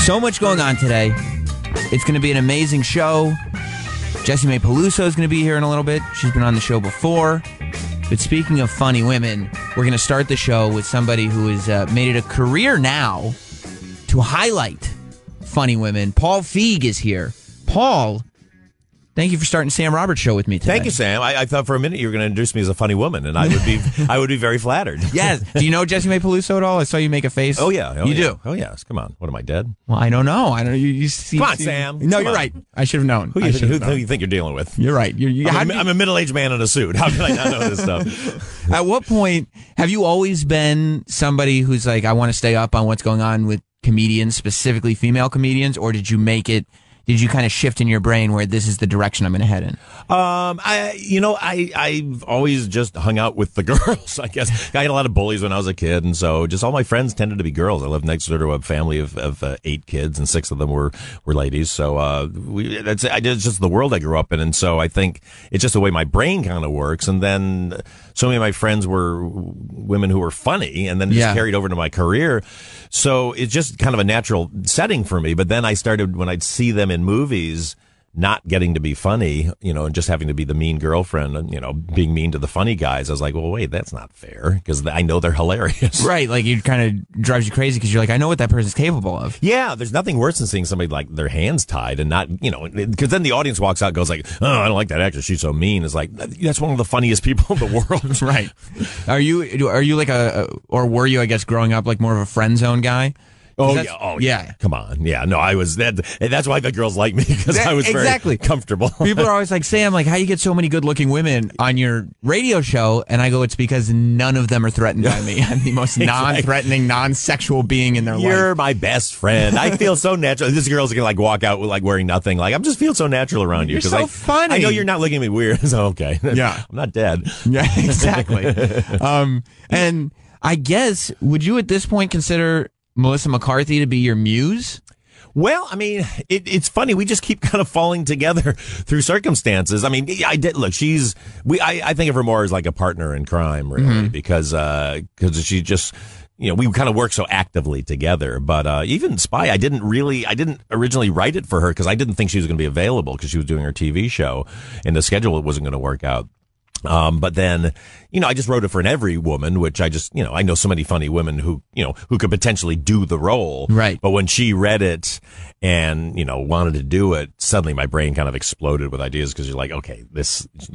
So much going on today. It's going to be an amazing show. Jessie May Peluso is going to be here in a little bit. She's been on the show before. But speaking of funny women, we're going to start the show with somebody who has made it a career now to highlight funny women. Paul Feig is here. Paul, thank you for starting Sam Roberts show with me today. Thank you, Sam. I thought for a minute you were going to introduce me as a funny woman, and I would be very flattered. Yes. Do you know Jessie May Peluso at all? I saw you make a face. Oh yeah. You do. Oh yes. Come on. What am I, dead? Well, I don't know. I don't. You see. Come on, Sam. No, Come you're on. right. I should have known. Who you think you're dealing with? You're right. I'm a middle-aged man in a suit. How can I not know this stuff? At what point have you always been somebody who's like, I want to stay up on what's going on with comedians, specifically female comedians, or did you kind of shift in your brain where this is the direction I'm going to head in? I've always just hung out with the girls, I guess. I had a lot of bullies when I was a kid, and so just all my friends tended to be girls. I lived next door to a family of 8 kids, and 6 of them were ladies. So it's just the world I grew up in, and so I think it's just the way my brain kind of works. And then so many of my friends were women who were funny, and then it just carried over to my career. So it's just kind of a natural setting for me. But then I started, when I'd see them in movies, not getting to be funny, and just having to be the mean girlfriend and, being mean to the funny guys. I was like, well, wait, that's not fair, because I know they're hilarious. Right. Like, it kind of drives you crazy because you're like, I know what that person's capable of. Yeah. There's nothing worse than seeing somebody like their hands tied and not, because then the audience walks out and goes like, oh, I don't like that actress. She's so mean. It's like, that's one of the funniest people in the world. Right. Are you like or were you, I guess, growing up like more of a friend zone guy? Oh yeah. Come on. Yeah. No, I was that. That's why the girls like me, because I was very comfortable. People are always like, Sam, like, how you get so many good looking women on your radio show? And I go, it's because none of them are threatened by me. I'm the most non-threatening, non-sexual being in their life. You're my best friend. I feel so natural. This girl's gonna like walk out with like wearing nothing. Like, I'm just feel so natural around you. You're so funny. I know you're not looking at me weird. So okay. Yeah. I'm not dead. Yeah, exactly. And I guess, would you at this point consider Melissa McCarthy to be your muse? Well, I mean, it's funny. We just keep kind of falling together through circumstances. I mean, I did look. I think of her more as like a partner in crime, really, because she just, we kind of work so actively together. But even Spy, I didn't originally write it for her because I didn't think she was going to be available because she was doing her TV show and the schedule wasn't going to work out. But then, I just wrote it for an every woman, which I just, I know so many funny women who could potentially do the role. Right. But when she read it and, wanted to do it, suddenly my brain kind of exploded with ideas because you're like, okay,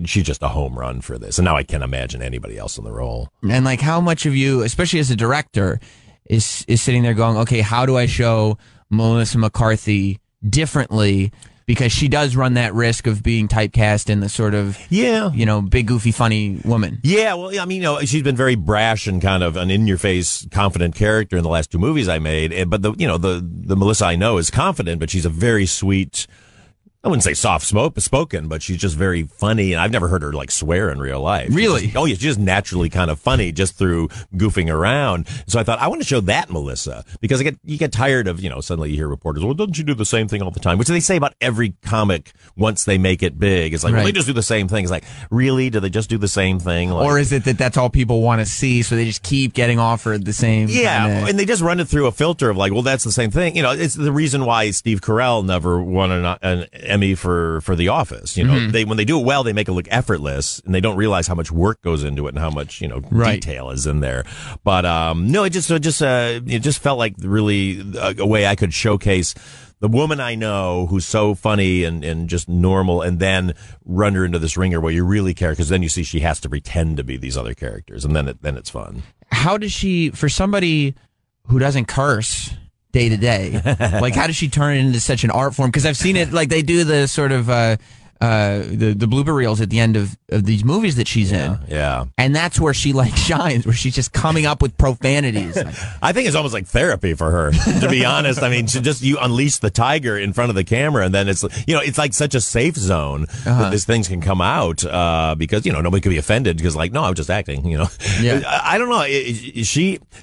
she's just a home run for this. And now I can't imagine anybody else in the role. And like, how much of you, especially as a director, is sitting there going, okay, how do I show Melissa McCarthy differently? Because she does run that risk of being typecast in the sort of, big, goofy, funny woman. Yeah, well, I mean, she's been very brash and kind of an in-your-face, confident character in the last 2 movies I made. But the Melissa I know is confident, but she's a very sweet, I wouldn't say soft-spoken, but she's just very funny, and I've never heard her like swear in real life. Really? She's just naturally kind of funny just through goofing around. So I thought I want to show that Melissa, because you get tired of suddenly you hear reporters, well, doesn't she do the same thing all the time? Which they say about every comic once they make it big. It's like, well, they just do the same thing. It's like, really? Do they just do the same thing? Like, or is it that's all people want to see, so they just keep getting offered the same? Yeah, and they just run it through a filter of like, well, that's the same thing. It's the reason why Steve Carell never won an Emmy for The Office. When they do it well, they make it look effortless, and they don't realize how much work goes into it and how much detail is in there. But no, it just felt like really a way I could showcase the woman I know who's so funny and just normal, and then run her into this ringer where you really care, because then you see she has to pretend to be these other characters, and then it's fun. How does she, for somebody who doesn't curse day to day, like, how does she turn it into such an art form? Because I've seen it, like, they do the sort of the blooper reels at the end of these movies that she's in. Yeah. And that's where she like shines, where she's just coming up with profanities. I think it's almost like therapy for her, to be honest. I mean, you unleash the tiger in front of the camera, and then it's like such a safe zone that these things can come out, because, nobody could be offended because, like, no, I was just acting, Yeah. I don't know.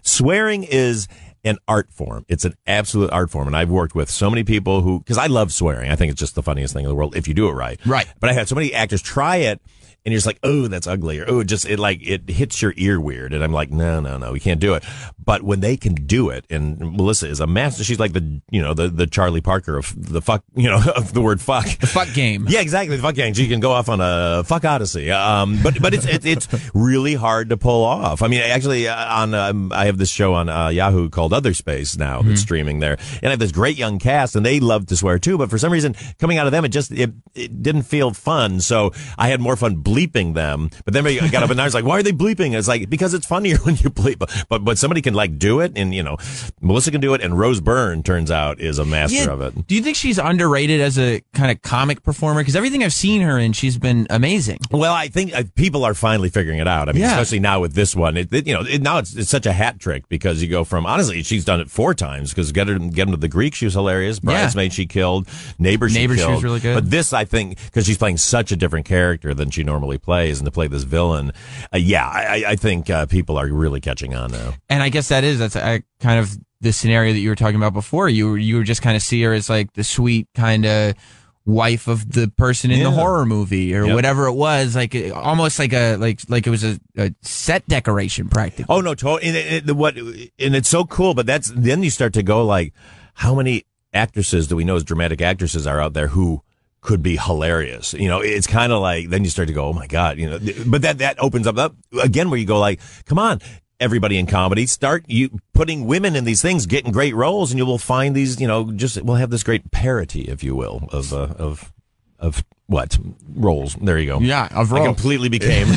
Swearing is an art form. It's an absolute art form. And I've worked with so many people who, because I love swearing. I think it's just the funniest thing in the world if you do it right. Right. But I had so many actors try it, and you're just like, oh, that's ugly, or oh, it hits your ear weird, and I'm like, no, we can't do it. But when they can do it, and Melissa is a master, she's like the Charlie Parker of the fuck, of the word fuck, the fuck game. Yeah, exactly, the fuck game. She can go off on a fuck odyssey. But it's really hard to pull off. I mean, actually, I have this show on Yahoo called Other Space now that's streaming there, and I have this great young cast, and they love to swear too. But for some reason, coming out of them, it didn't feel fun. So I had more fun bleeping them, but then I got up and I was like, why are they bleeping? It's like, because it's funnier when you bleep, but somebody can like do it, and Melissa can do it, and Rose Byrne turns out is a master of it. Do you think she's underrated as a kind of comic performer? Because everything I've seen her in, she's been amazing. Well, I think people are finally figuring it out. I mean, especially now with this one, now it's such a hat trick, because you go from, honestly, she's done it 4 times, because get him to the Greek, she was hilarious. Bridesmaid, she killed. Neighbors, she killed. She was really good. But this, I think, because she's playing such a different character than she normally plays, and to play this villain, I think people are really catching on now. And I guess that's kind of the scenario that you were talking about before. You were just kind of see her as like the sweet kind of wife of the person in the horror movie or whatever it was, like almost like it was a set decoration practically. Oh no, totally. And it's so cool, but then you start to go like, how many actresses do we know as dramatic actresses are out there who could be hilarious? It's kind of like, then you start to go, oh my God, but that opens up again where you go like, come on, everybody in comedy, start you putting women in these things, getting great roles, and you will find these, we'll have this great parity, if you will, of what roles. There you go. Yeah, of roles. I completely became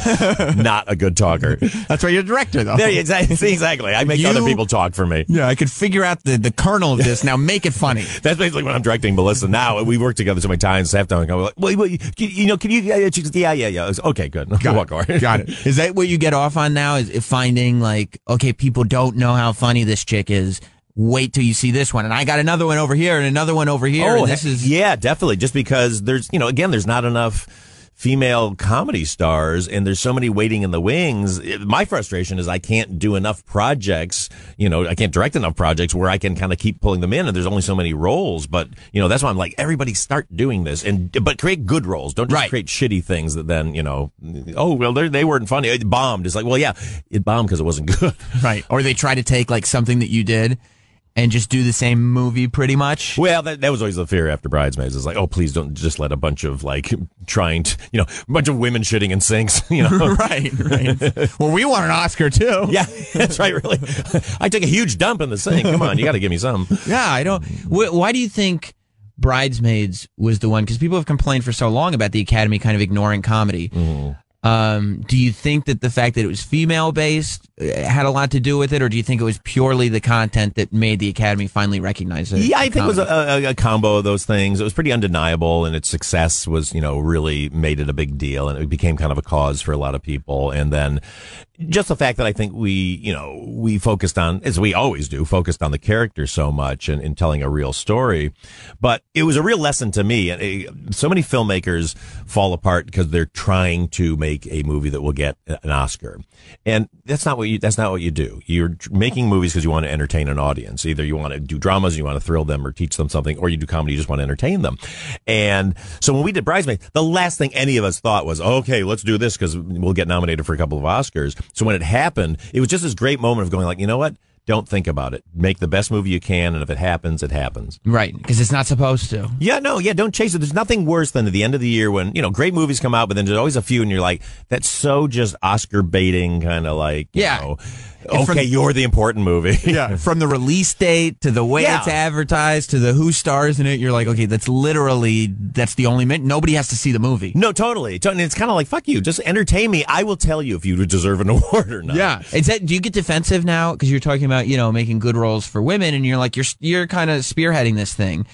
not a good talker. That's why you're a director, though. There, exactly. I make other people talk for me. Yeah, I could figure out the kernel of this. Now make it funny. That's basically when I'm directing Melissa now. We work together so many times. Half time, I'm like, well, can you? Yeah. Okay, good. Got it. Is that what you get off on now? Is finding like, okay, people don't know how funny this chick is. Wait till you see this one, and I got another one over here and another one over here. Oh, and this is definitely. Just because there's, again, there's not enough female comedy stars, and there's so many waiting in the wings. My frustration is I can't do enough projects. I can't direct enough projects where I can kind of keep pulling them in, and there's only so many roles. But that's why I'm like, everybody start doing this, but create good roles. Don't just create shitty things that then oh well, they weren't funny. It bombed. It's like, well, yeah, it bombed because it wasn't good. Right. Or they try to take like something that you did and just do the same movie pretty much. Well, that was always the fear after Bridesmaids. It's like, oh, please don't just let a bunch of like a bunch of women shitting in sinks. Right. Well, we want an Oscar too. Yeah, that's right. Really, I took a huge dump in the sink. Come on, you got to give me some. Yeah, I don't. Why do you think Bridesmaids was the one? Because people have complained for so long about the Academy kind of ignoring comedy. Mm-hmm. Do you think that the fact that it was female based had a lot to do with it, or do you think it was purely the content that made the Academy finally recognize it? Yeah, I think it was a combo of those things. It was pretty undeniable, and its success was, really made it a big deal, and it became kind of a cause for a lot of people. And then just the fact that I think we focused on, as we always do, focused on the character so much and in telling a real story. But it was a real lesson to me. And so many filmmakers fall apart because they're trying to make a movie that will get an Oscar. And that's not what you do. You're making movies because you want to entertain an audience. Either you want to do dramas, you want to thrill them or teach them something, or you do comedy, you just want to entertain them. And so when we did Bridesmaids, the last thing any of us thought was, okay, let's do this because we'll get nominated for a couple of Oscars. So when it happened, it was just this great moment of going like, you know what? Don't think about it. Make the best movie you can, and if it happens, it happens. Right, because it's not supposed to. Yeah, don't chase it. There's nothing worse than at the end of the year when, great movies come out, but then there's always a few, and you're like, that's so just Oscar baiting, kind of like, okay, you're the important movie. Yeah, from the release date to the way it's advertised to the who stars in it, you're like, okay, that's the only nobody has to see the movie. No, totally. And it's kind of like, fuck you, just entertain me. I will tell you if you deserve an award or not. Yeah. Do you get defensive now? Because you're talking about, making good roles for women, and you're like, you're kind of spearheading this thing.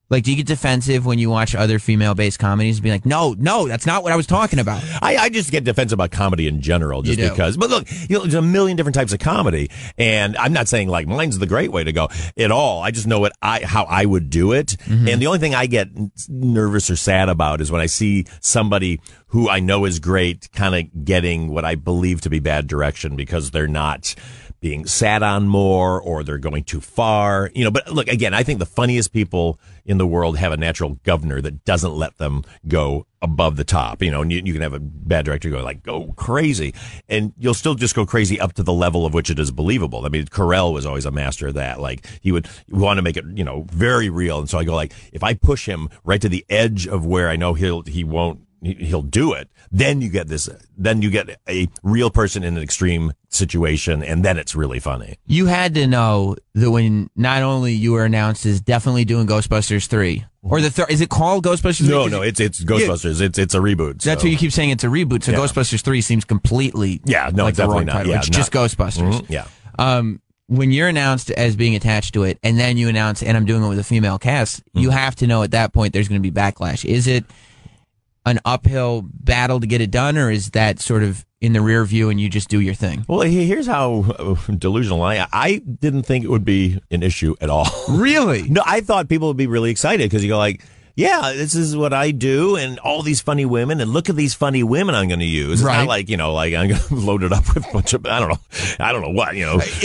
Like, do you get defensive when you watch other female-based comedies and be like, no, that's not what I was talking about? I just get defensive about comedy in general, just because. But look, there's a million different types of comedy, and I'm not saying like mine's the great way to go at all. I just know how I would do it, and the only thing I get nervous or sad about is when I see somebody who I know is great kind of getting what I believe to be bad direction because they're not being sat on more, or they're going too far. But look, again, I think the funniest people in the world have a natural governor that doesn't let them go above the top. And you can have a bad director go crazy, and you'll still just go crazy up to the level of which it is believable. I mean, Carell was always a master of that. Like, he would want to make it, very real. And so I go, like, if I push him right to the edge of where I know he'll do it, then you get a real person in an extreme situation, and then it's really funny. You had to know that when not only you were announced as definitely doing Ghostbusters 3, or the third, is it called Ghostbusters 3? No, it's Ghostbusters. Yeah. It's a reboot. That's what you keep saying, it's a reboot. So Ghostbusters 3 seems completely like the wrong title. It's just Ghostbusters. Mm-hmm, yeah. When you're announced as being attached to it, and then you announce, and I'm doing it with a female cast, you have to know at that point there's going to be backlash. Is it an uphill battle to get it done, or is that sort of in the rear view and you just do your thing? Well, here's how delusional I didn't think it would be an issue at all. Really? No, I thought people would be really excited because you go like, yeah, this is what I do, and all these funny women, and look at these funny women I'm going to use. It's not like, like I'm going to load it up with a bunch of, I don't know what,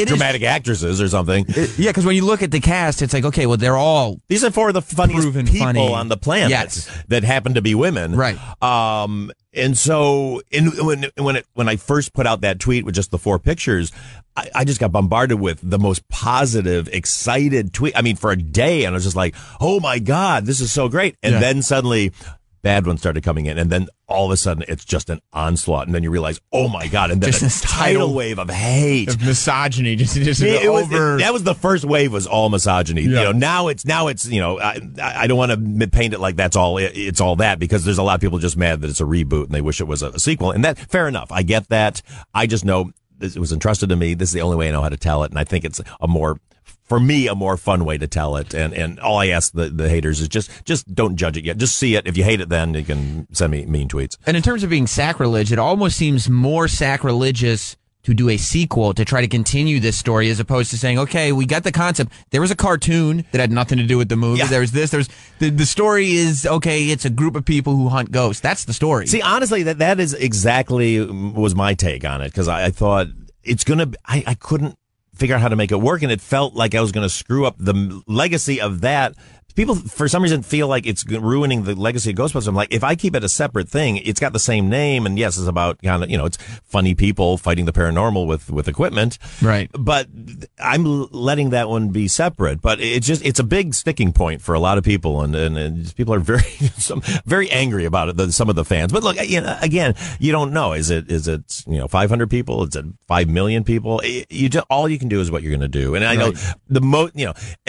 dramatic actresses or something. Because when you look at the cast, it's like, okay, well, they're all these are four of the funniest people on the planet that happen to be women. Right. And so, when I first put out that tweet with just the 4 pictures, I just got bombarded with the most positive, excited tweet. I mean, for a day, and I was just like, "Oh my God, this is so great!" And then suddenly, bad ones started coming in, and then all of a sudden, it's just an onslaught, and then you realize, "Oh my God!" And then just a tidal wave of hate, of misogyny, just over. That was the first wave, was all misogyny. Yeah. Now it's I don't want to paint it like that's all. It's all that, because there's a lot of people just mad that it's a reboot and they wish it was a sequel, and that, fair enough. I get that. I just know it was entrusted to me. This is the only way I know how to tell it, and I think it's a more fun way to tell it. And all I ask the haters is just don't judge it yet. Just see it. If you hate it, then you can send me mean tweets. And in terms of being sacrilege, it almost seems more sacrilegious to do a sequel to try to continue this story, as opposed to saying, okay, we got the concept. There was a cartoon that had nothing to do with the movie. Yeah. There's the story is, okay, it's a group of people who hunt ghosts. That's the story. See, honestly, that is exactly was my take on it, because I thought it's going to, I couldn't figure out how to make it work, and it felt like I was going to screw up the legacy of that. People, for some reason, feel like it's ruining the legacy of Ghostbusters. I'm like, if I keep it a separate thing, it's got the same name, and yes, it's about kind of, it's funny people fighting the paranormal with equipment. Right. But I'm letting that one be separate. But it's a big sticking point for a lot of people, and people are very angry about it, some of the fans. But look, again, you don't know. Is it 500 people? Is it 5 million people? All you can do is what you're going to do. And I know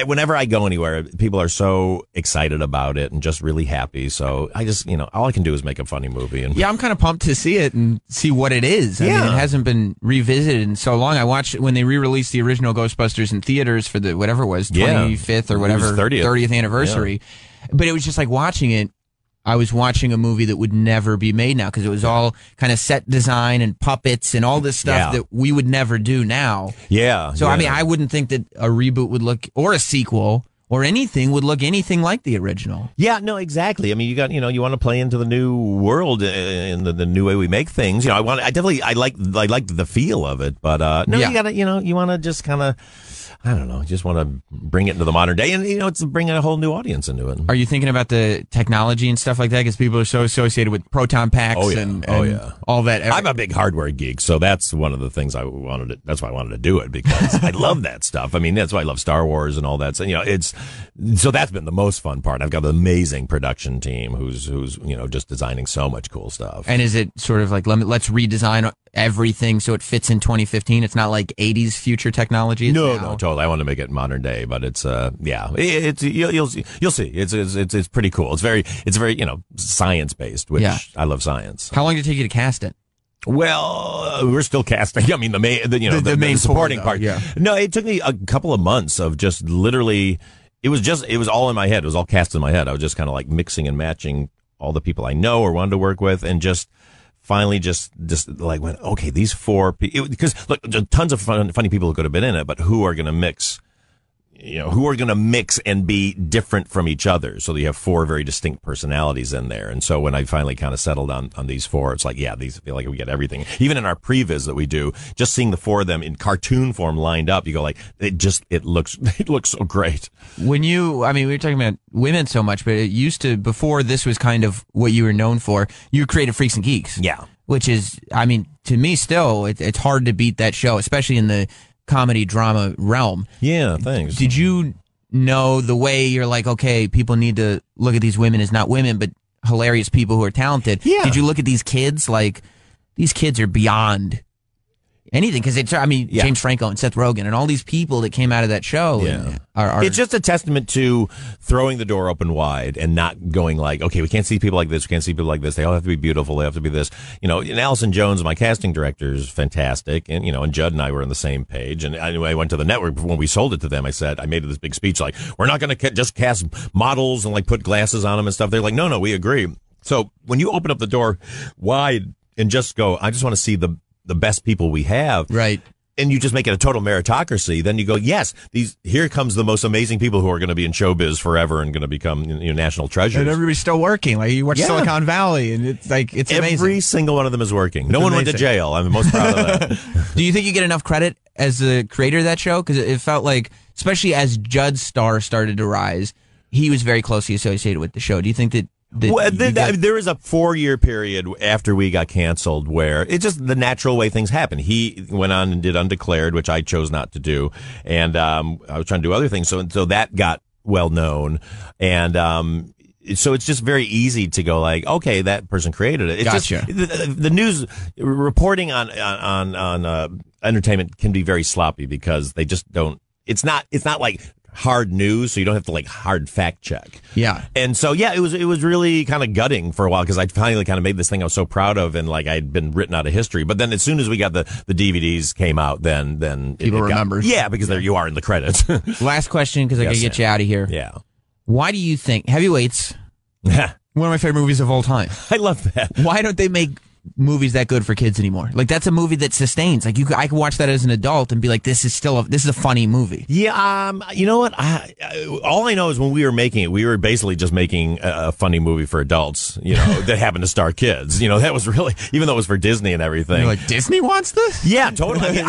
whenever I go anywhere, people are so excited about it and just really happy. So I just, all I can do is make a funny movie. And I'm kind of pumped to see it and see what it is. I mean, it hasn't been revisited in so long. I watched it when they re-released the original Ghostbusters in theaters for the, whatever it was, 25th or whatever, 30th anniversary. Yeah. But it was just like watching it. I was watching a movie that would never be made now, because it was all kind of set design and puppets and all this stuff that we would never do now. Yeah. So, I mean, I wouldn't think that a reboot would look, or a sequel, or anything would look anything like the original. Yeah, no, exactly. I mean, you want to play into the new world and the new way we make things. I like the feel of it, but you gotta, you want to just kind of, I don't know, just want to bring it into the modern day, and it's bringing a whole new audience into it. Are you thinking about the technology and stuff like that? Because people are so associated with proton packs and all that. I'm a big hardware geek, so that's one of the things that's why I wanted to do it, because I love that stuff. I mean, that's why I love Star Wars and all that. So, so that's been the most fun part. I've got an amazing production team who's just designing so much cool stuff. And is it sort of like, let's redesign everything so it fits in 2015? It's not like 80s future technology. No, totally. I want to make it modern day, but it's you'll see. It's pretty cool. It's very science based, which I love science. How long did it take you to cast it? Well, we're still casting. I mean, the main supporting part. Yeah. No, it took me a couple of months of just literally. It was all in my head. It was all cast in my head. I was just kind of like mixing and matching all the people I know or wanted to work with, and just finally just like went, okay, these 4 people, because look, tons of funny people who could have been in it, but who are going to mix who are going to mix and be different from each other. So you have 4 very distinct personalities in there. And so when I finally kind of settled on these 4, it's like, yeah, these feel like we get everything. Even in our previs that we do, just seeing the 4 of them in cartoon form lined up, you go like, it looks so great. When we were talking about women so much, but it used to, before this was kind of what you were known for, you created Freaks and Geeks. Yeah. Which is, to me still, it's hard to beat that show, especially in the comedy drama realm. Yeah, thanks. Did you know the way you're like, okay, people need to look at these women as not women, but hilarious people who are talented? Yeah. Did you look at these kids like, these kids are beyond anything? Because James Franco and Seth Rogen and all these people that came out of that show. Yeah. Are it's just a testament to throwing the door open wide and not going like, okay, we can't see people like this, we can't see people like this. They all have to be beautiful. They have to be this. And Allison Jones, my casting director, is fantastic. And, and Judd and I were on the same page. And anyway, I went to the network when we sold it to them. I made this big speech like, we're not going to just cast models and like put glasses on them and stuff. They're like, no, we agree. So when you open up the door wide and just go, I just want to see the best people we have. Right. And you just make it a total meritocracy, then you go, yes, here comes the most amazing people who are going to be in showbiz forever and going to become national treasures. And everybody's still working. Like you watch Silicon Valley, and it's amazing. Every single one of them is working. No one went to jail. I'm the most proud of that. Do you think you get enough credit as the creator of that show? Because it felt like, especially as Judd's star started to rise, he was very closely associated with the show. Do you think that there was a 4-year period after we got canceled where it's just the natural way things happen. He went on and did Undeclared, which I chose not to do, and I was trying to do other things. So that got well known, and so it's just very easy to go like, okay, that person created it. It's gotcha. Just, the news reporting on entertainment can be very sloppy because they just don't. It's not like hard news, so you don't have to like hard fact check. Yeah. And so it was really kind of gutting for a while because I finally kind of made this thing I was so proud of, and like I'd been written out of history. But then as soon as we got the DVDs came out, then people remember. Yeah, because there you are in the credits. Last question, because I gotta get you out of here. Yeah. Why do you think Heavyweights? One of my favorite movies of all time. I love that. Why don't they make movies that good for kids anymore? Like that's a movie that sustains. Like I could watch that as an adult and be like, this is a funny movie. Yeah. You know what? All I know is when we were making it, we were basically just making a funny movie for adults, that happened to star kids. That was really, even though it was for Disney and everything. You're like, Disney wants this? Yeah, totally.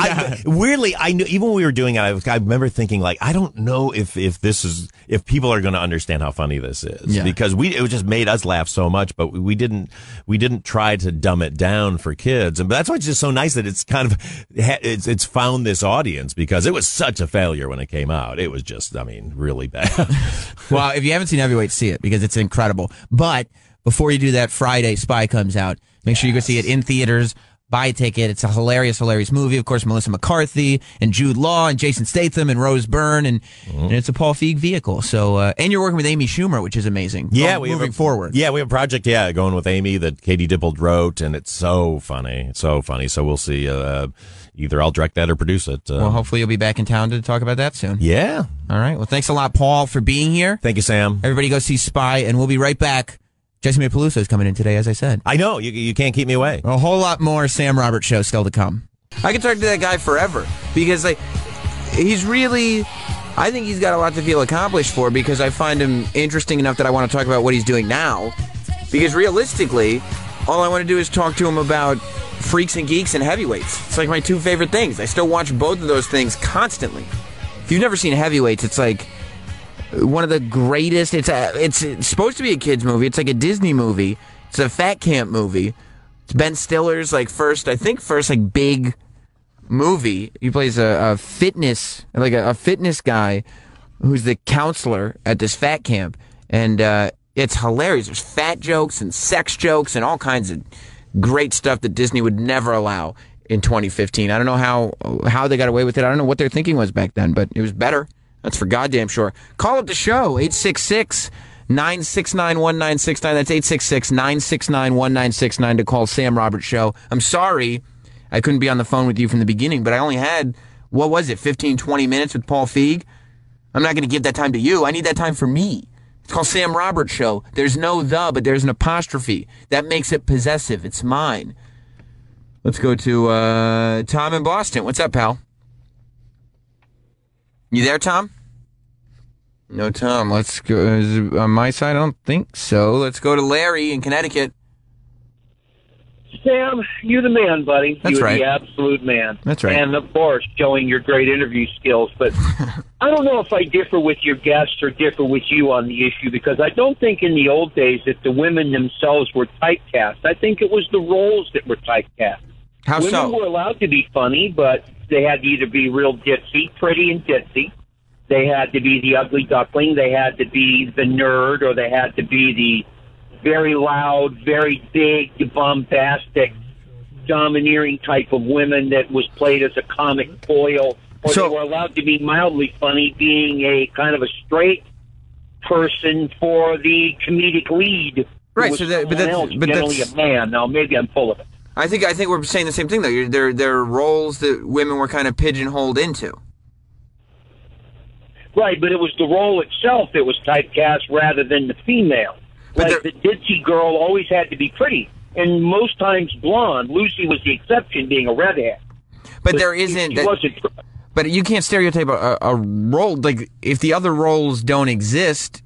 Weirdly, I knew, even when we were doing it, I remember thinking like, I don't know if people are going to understand how funny this is, because it just made us laugh so much, but we didn't try to dumb it down for kids. And that's why it's just so nice that it's kind of, it's found this audience, because it was such a failure when it came out. It was just, really bad. Well, if you haven't seen Heavyweight, see it, because it's incredible. But before you do that, Friday, Spy comes out. Make sure you go see it in theaters. Buy a ticket. It's a hilarious movie. Of course, Melissa McCarthy and Jude Law and Jason Statham and Rose Byrne, and it's a Paul Feig vehicle. So, and you're working with Amy Schumer, which is amazing. Yeah, moving forward. Yeah, we have a project. Yeah, going with Amy that Katie Dippold wrote, and it's so funny. It's so funny. So we'll see. Either I'll direct that or produce it. Well, hopefully you'll be back in town to talk about that soon. Yeah. All right. Well, thanks a lot, Paul, for being here. Thank you, Sam. Everybody go see Spy, and we'll be right back. Jesse May Peluso is coming in today, as I said. I know. You can't keep me away. A whole lot more Sam Roberts show still to come. I could talk to that guy forever, because he's really, I think he's got a lot to feel accomplished for, because I find him interesting enough that I want to talk about what he's doing now. Because realistically, all I want to do is talk to him about Freaks and Geeks and Heavyweights. It's like my two favorite things. I still watch both of those things constantly. If you've never seen Heavyweights, it's like one of the greatest. It's supposed to be a kids movie. It's like a Disney movie. It's a fat camp movie. It's Ben Stiller's first big movie. He plays a fitness guy who's the counselor at this fat camp, and it's hilarious. There's fat jokes and sex jokes and all kinds of great stuff that Disney would never allow in 2015. I don't know how they got away with it. I don't know what their thinking was back then, but it was better. That's for goddamn sure. Call up the show, 866-969-1969. That's 866-969-1969 to call Sam Roberts Show. I'm sorry I couldn't be on the phone with you from the beginning, but I only had, 15, 20 minutes with Paul Feig? I'm not going to give that time to you. I need that time for me. It's called Sam Roberts Show. There's no the, but there's an apostrophe. That makes it possessive. It's mine. Let's go to Tom in Boston. What's up, pal? You there, Tom? No, Tom. Let's go. Is it on my side? I don't think so. Let's go to Larry in Connecticut. Sam, you're the man, buddy. That's you're right. the absolute man. That's right. And, of course, showing your great interview skills. But I don't know if I differ with your guests or differ with you on the issue, because I don't think in the old days that the women themselves were typecast. I think it was the roles that were typecast. How Women so? were allowed to be funny, but they had to either be real ditzy, pretty and ditzy. They had to be the ugly duckling. They had to be the nerd, or they had to be the very loud, very big, bombastic, domineering type of women that was played as a comic foil. Or So- they were allowed to be mildly funny, being a kind of a straight person for the comedic lead. who Right, was so that- but someone that's- else, but generally that's- a man. Now, maybe I'm full of it. I think we're saying the same thing though. There are roles that women were kind of pigeonholed into. Right, but it was the role itself that was typecast rather than the female. But Like the ditzy girl always had to be pretty, and most times blonde. Lucy was the exception, being a redhead. But there isn't. She wasn't. But you can't stereotype a role. Like, if the other roles don't exist,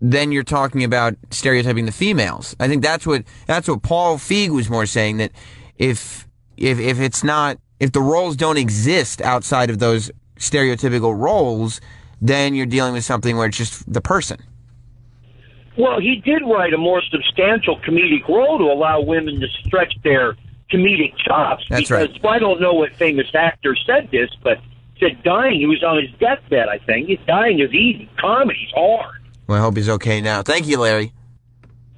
then you're talking about stereotyping the females. I think that's what Paul Feig was more saying, that if the roles don't exist outside of those stereotypical roles, then you're dealing with something where it's just the person. Well, he did write a more substantial comedic role to allow women to stretch their comedic chops. That's because, right. well, I don't know what famous actor said this, but said dying. He was on his deathbed, I think. Dying is easy. Comedy's hard. Well, I hope he's okay now. Thank you, Larry.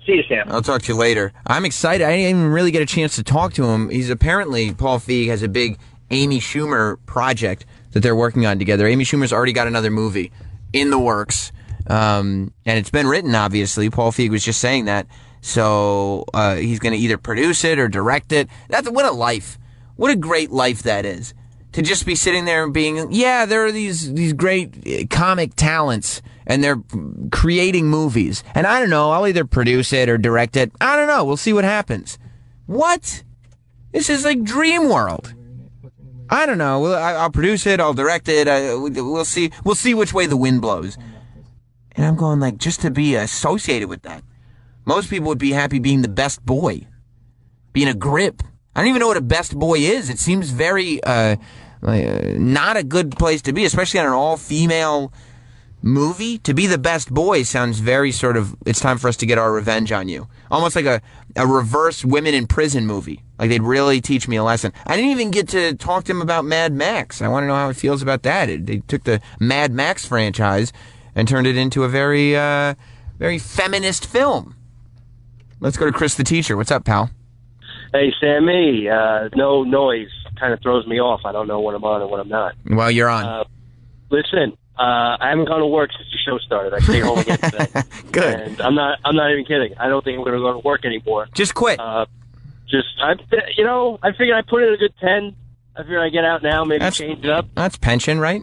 See you, Sam. I'll talk to you later. I'm excited. I didn't even really get a chance to talk to him. He's apparently, Paul Feig has a big Amy Schumer project that they're working on together. Amy Schumer's already got another movie in the works. And it's been written, obviously. Paul Feig was just saying that. So he's going to either produce it or direct it. What a life. What a great life that is. To just be sitting there and being, yeah, there are these great comic talents, and they're creating movies. And I don't know, I'll either produce it or direct it. I don't know. We'll see what happens. What? This is like Dream World. I don't know. I'll produce it. I'll direct it. We'll see. We'll see which way the wind blows. And I'm going, like, just to be associated with that. Most people would be happy being the best boy, being a grip. I don't even know what a best boy is. It seems very not a good place to be, especially on an all-female movie. To be the best boy sounds very sort of, it's time for us to get our revenge on you. Almost like a reverse women in prison movie. Like they'd really teach me a lesson. I didn't even get to talk to him about Mad Max. I want to know how he feels about that. They took the Mad Max franchise and turned it into a very, very feminist film. Let's go to Chris the teacher. What's up, pal? Hey, Sammy, no noise kind of throws me off. I don't know when I'm on and when I'm not. Well, you're on. Listen, I haven't gone to work since the show started. I stayed home again today. Good. And I'm not even kidding. I don't think I'm going to go to work anymore. Just quit. I figured I'd put in a good 10. I figured I'd get out now, maybe change it up. That's pension, right?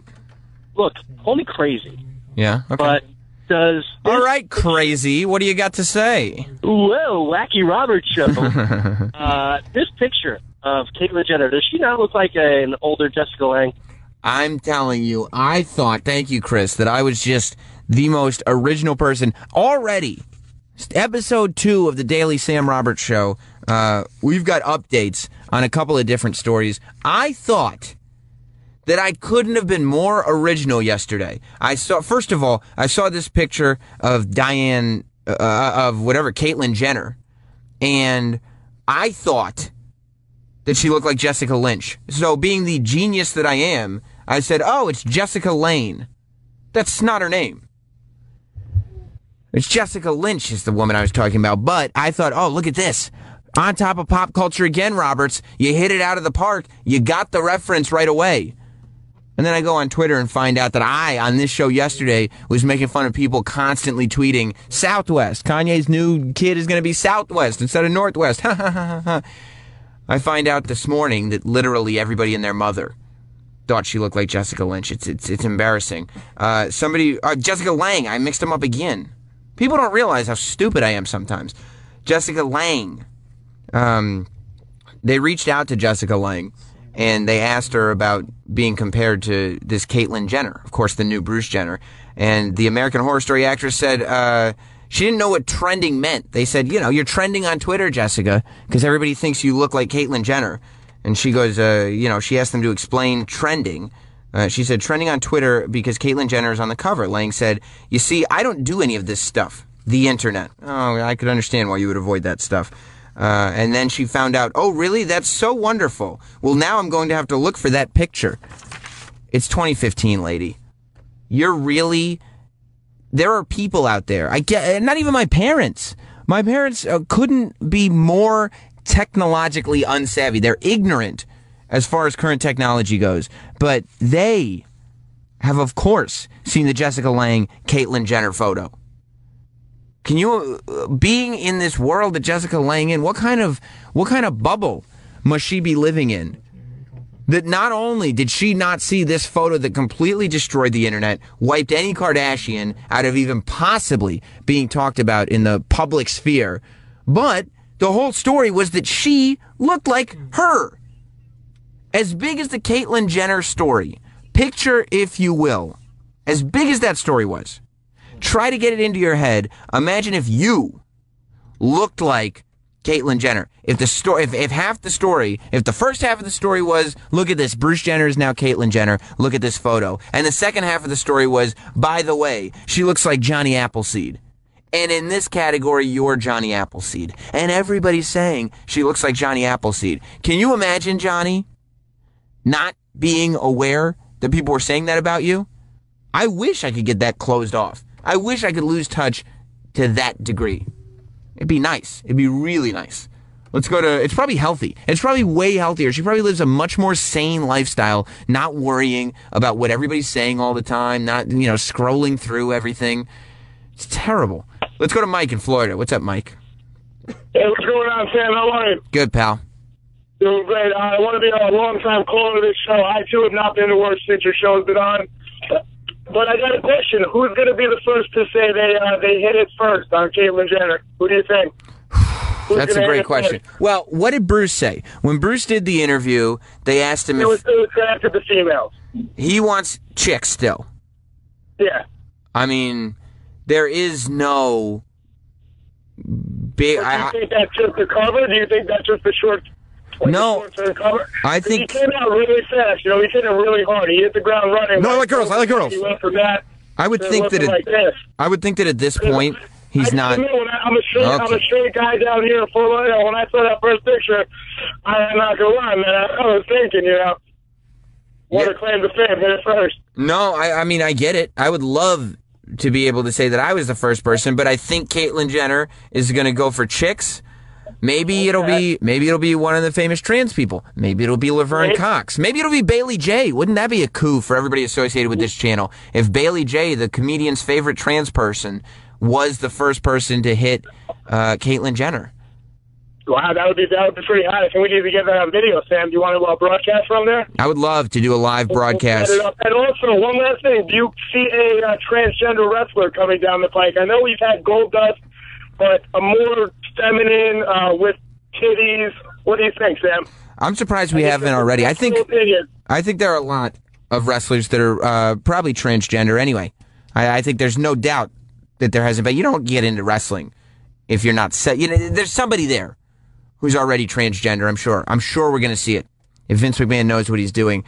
Look, call me crazy, Yeah, okay. but does... All right, crazy. What do you got to say? Whoa, Wacky Robert show. This picture of Caitlyn Jenner, does she not look like an older Jessica Lange? I'm telling you, I thought, thank you, Chris, that I was just the most original person. Already, episode 2 of the Daily Sam Roberts Show, we've got updates on a couple of different stories. I thought that I couldn't have been more original yesterday. First of all, I saw this picture of Caitlyn Jenner, and I thought that she looked like Jessica Lynch. So being the genius that I am, I said, oh, it's Jessica Lange. That's not her name. It's Jessica Lynch is the woman I was talking about. But I thought, oh, look at this. On top of pop culture again, Roberts. You hit it out of the park. You got the reference right away. And then I go on Twitter and find out that I, on this show yesterday, was making fun of people constantly tweeting, Southwest. Kanye's new kid is going to be Southwest instead of Northwest. Ha, ha, ha, ha. I find out this morning that literally everybody and their mother thought she looked like Jessica Lynch. It's embarrassing. Jessica Lange, I mixed them up again. People don't realize how stupid I am sometimes. Jessica Lange. They reached out to Jessica Lange, and they asked her about being compared to this Caitlyn Jenner, of course, the new Bruce Jenner. And the American Horror Story actress said she didn't know what trending meant. They said, you're trending on Twitter, Jessica, because everybody thinks you look like Caitlyn Jenner. And she goes, she asked them to explain trending. She said, trending on Twitter because Caitlyn Jenner is on the cover. Lang said, you see, I don't do any of this stuff. The internet. Oh, I could understand why you would avoid that stuff. And then she found out, oh, really? That's so wonderful. Well, now I'm going to have to look for that picture. It's 2015, lady. You're really... There are people out there. I get, not even my parents. My parents couldn't be more technologically unsavvy. They're ignorant as far as current technology goes. But they have, of course, seen the Jessica Lange, Caitlyn Jenner photo. Can you, being in this world that Jessica Lange in, what kind of bubble must she be living in? That not only did she not see this photo that completely destroyed the internet, wiped any Kardashian out of even possibly being talked about in the public sphere, but the whole story was that she looked like her. As big as the Caitlyn Jenner story, picture, if you will, as big as that story was, try to get it into your head. Imagine if you looked like Caitlyn Jenner. If the story, if half the story, if the first half of the story was, look at this, Bruce Jenner is now Caitlyn Jenner, look at this photo. And the second half of the story was, by the way, she looks like Johnny Appleseed. And in this category, you're Johnny Appleseed. And everybody's saying she looks like Johnny Appleseed. Can you imagine, Johnny, not being aware that people were saying that about you? I wish I could get that closed off. I wish I could lose touch to that degree. It'd be nice. It'd be really nice. Let's go to, it's probably healthy. It's probably way healthier. She probably lives a much more sane lifestyle, not worrying about what everybody's saying all the time, not, scrolling through everything. It's terrible. Let's go to Mike in Florida. What's up, Mike? Hey, what's going on, Sam? How are you? Good, pal. Doing great. I want to be a long-time caller to this show. I, too, have not been to work since your show has been on. But I got a question. Who's going to be the first to say they hit it first on Caitlyn Jenner? Who do you think? That's a great question. Well, what did Bruce say? When Bruce did the interview, they asked him it was after the females. He wants chicks still. Yeah. I mean, there is no big... Do you think that's just the cover? Do you think that's just the short... No, I think... He came out really fast. He hit it really hard. He hit the ground running. No, I like girls. He went from that. I would think that at this point, he's not... I'm a straight guy down here in Fort Lauderdale. When I saw that first picture, I'm not going to lie, man. I was thinking, what a claim to fame, hit it first. No, I mean, I get it. I would love to be able to say that I was the first person, but I think Caitlyn Jenner is going to go for chicks. Maybe it'll be one of the famous trans people. Maybe it'll be Laverne Cox. Maybe it'll be Bailey J. Wouldn't that be a coup for everybody associated with this channel? If Bailey J., the comedian's favorite trans person, was the first person to hit Caitlyn Jenner. Wow, that would be pretty hot. I think we need to get that on video, Sam. Do you want to broadcast from there? I would love to do a live broadcast. And also, one last thing. Do you see a transgender wrestler coming down the pike? I know we've had Goldust, but a more feminine with titties. What do you think, Sam? I'm surprised we haven't already. I think there are a lot of wrestlers that are probably transgender anyway. I think there's no doubt that there hasn't been. You don't get into wrestling if you're not set. There's somebody there who's already transgender, I'm sure. I'm sure we're going to see it if Vince McMahon knows what he's doing.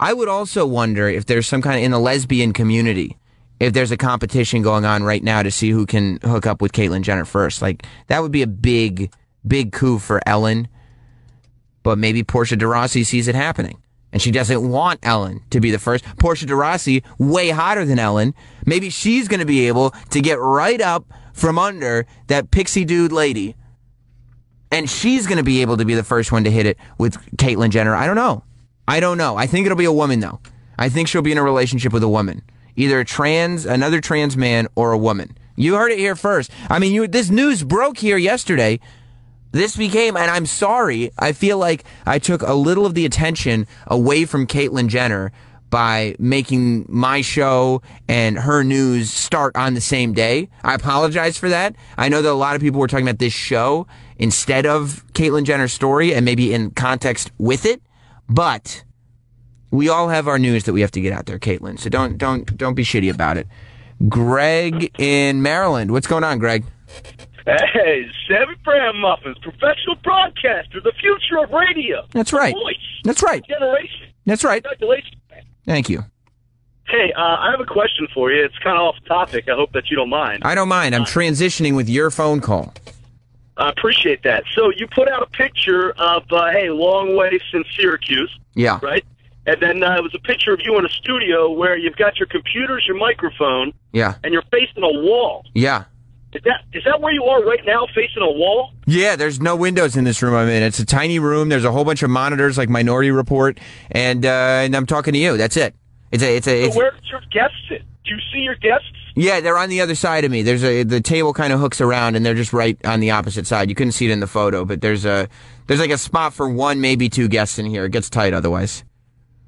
I would also wonder if there's some kind of, in the lesbian community, if there's a competition going on right now to see who can hook up with Caitlyn Jenner first. Like, that would be a big, big coup for Ellen. But maybe Portia de Rossi sees it happening, and she doesn't want Ellen to be the first. Portia de Rossi, way hotter than Ellen. Maybe she's going to be able to get right up from under that pixie dude lady, and she's going to be able to be the first one to hit it with Caitlyn Jenner. I don't know. I think it'll be a woman, though. I think she'll be in a relationship with a woman. Either another trans man, or a woman. You heard it here first. I mean, this news broke here yesterday. This became, and I'm sorry, I feel like I took a little of the attention away from Caitlyn Jenner by making my show and her news start on the same day. I apologize for that. I know that a lot of people were talking about this show instead of Caitlyn Jenner's story and maybe in context with it, but we all have our news that we have to get out there, Caitlyn. So don't be shitty about it. Greg in Maryland. What's going on, Greg? Hey, Sammy Bram Muffins, professional broadcaster, the future of radio. That's right. Voice. That's right. Generation. That's right. Congratulations, man. Thank you. Hey, I have a question for you. It's kind of off topic. I hope that you don't mind. I don't mind. I'm transitioning with your phone call. I appreciate that. So you put out a picture of, hey, long way since Syracuse. Yeah. Right? And then it was a picture of you in a studio where you've got your computers, your microphone, Yeah. and you're facing a wall. Yeah. Is that where you are right now, facing a wall? Yeah, there's no windows in this room I'm in. It's a tiny room. There's a whole bunch of monitors like Minority Report, and I'm talking to you. That's it. It's So where does your guests sit? Do you see your guests? Yeah, they're on the other side of me. The table kind of hooks around, and they're just right on the opposite side. You couldn't see it in the photo, but there's like a spot for one, maybe two guests in here. It gets tight otherwise.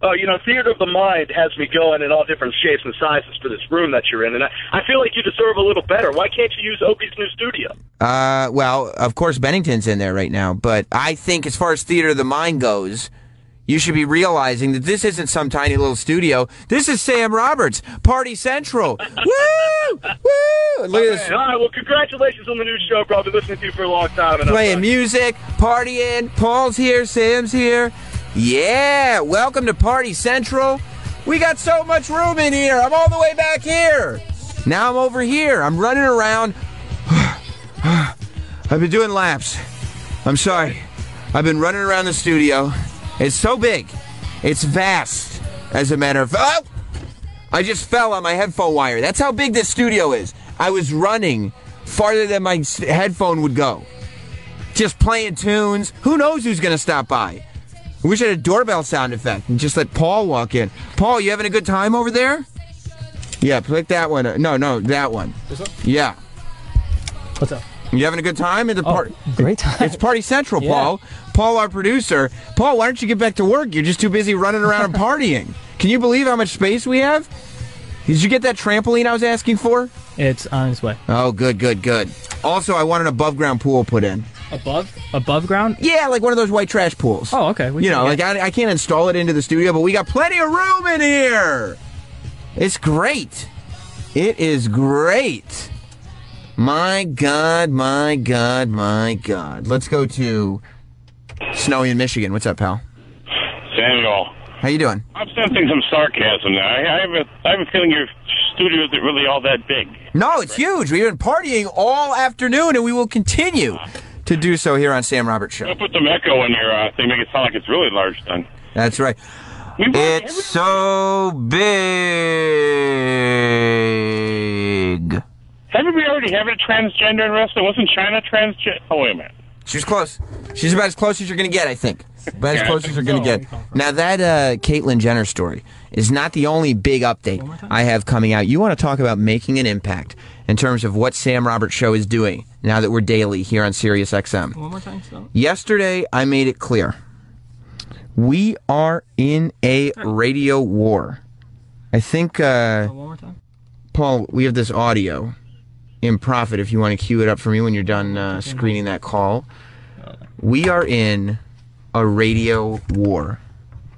Oh, Theater of the Mind has me going in all different shapes and sizes for this room that you're in, and I feel like you deserve a little better. Why can't you use Opie's new studio? Well, of course, Bennington's in there right now, but I think as far as Theater of the Mind goes, you should be realizing that this isn't some tiny little studio. This is Sam Roberts, Party Central. Woo! Woo! Look at this. All right, well, congratulations on the new show, bro. I've been listening to you for a long time. And Playing music, partying. Paul's here, Sam's here. Yeah, welcome to Party Central. We got so much room in here. I'm all the way back here. Now I'm over here. I'm running around. I've been doing laps. I'm sorry. I've been running around the studio. It's so big. It's vast, as a matter of fact. Oh! I just fell on my headphone wire. That's how big this studio is. I was running farther than my headphone would go. Just playing tunes. Who knows who's going to stop by? I wish I had a doorbell sound effect and just let Paul walk in. Paul, you having a good time over there? Yeah, click that one. No, that one. This one? Yeah. What's up? You having a good time? Great time. It's Party Central, Yeah. Paul. Paul, our producer. Paul, why don't you get back to work? You're just too busy running around and partying. Can you believe how much space we have? Did you get that trampoline I was asking for? It's on its way. Oh, good. Also, I want an above-ground pool put in. Above ground? Yeah, like one of those white trash pools. Oh, okay. I can't install it into the studio, but we got plenty of room in here. It's great. It is great. My God. Let's go to Snowy in Michigan. What's up, pal? Samuel. How you doing? I'm sensing some sarcasm now. I have a feeling your studio isn't really all that big. No, it's huge. We've been partying all afternoon, and we will continue to do so here on Sam Roberts Show. I'll put some echo in your thing, make it sound like it's really large then. That's right. It's so big. Haven't we already have a transgender in wrestling? Wasn't China transgender? Oh, wait a minute. She's close. She's about as close as you're going to get, I think. About as close as you're going to get. Now, that Caitlyn Jenner story is not the only big update I have coming out. You want to talk about making an impact in terms of what Sam Roberts Show is doing now that we're daily here on Sirius XM. One more time, so. Yesterday, I made it clear. We are in a radio war. I think, One more time. Paul, we have this audio in Profit if you want to cue it up for me when you're done screening that call. We are in a radio war.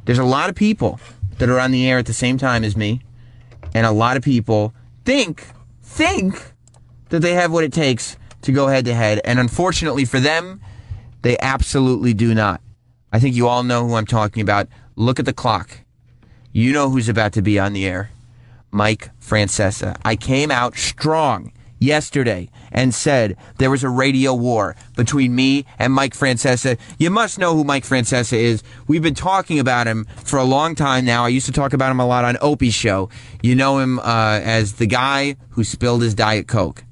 There's a lot of people that are on the air at the same time as me, and a lot of people think that they have what it takes to go head to head, and unfortunately for them, they absolutely do not. I think you all know who I'm talking about. Look at the clock. You know who's about to be on the air. Mike Francesa. I came out strong yesterday and said there was a radio war between me and Mike Francesa. You must know who Mike Francesa is. We've been talking about him for a long time now. I used to talk about him a lot on Opie's show. You know him as the guy who spilled his Diet Coke.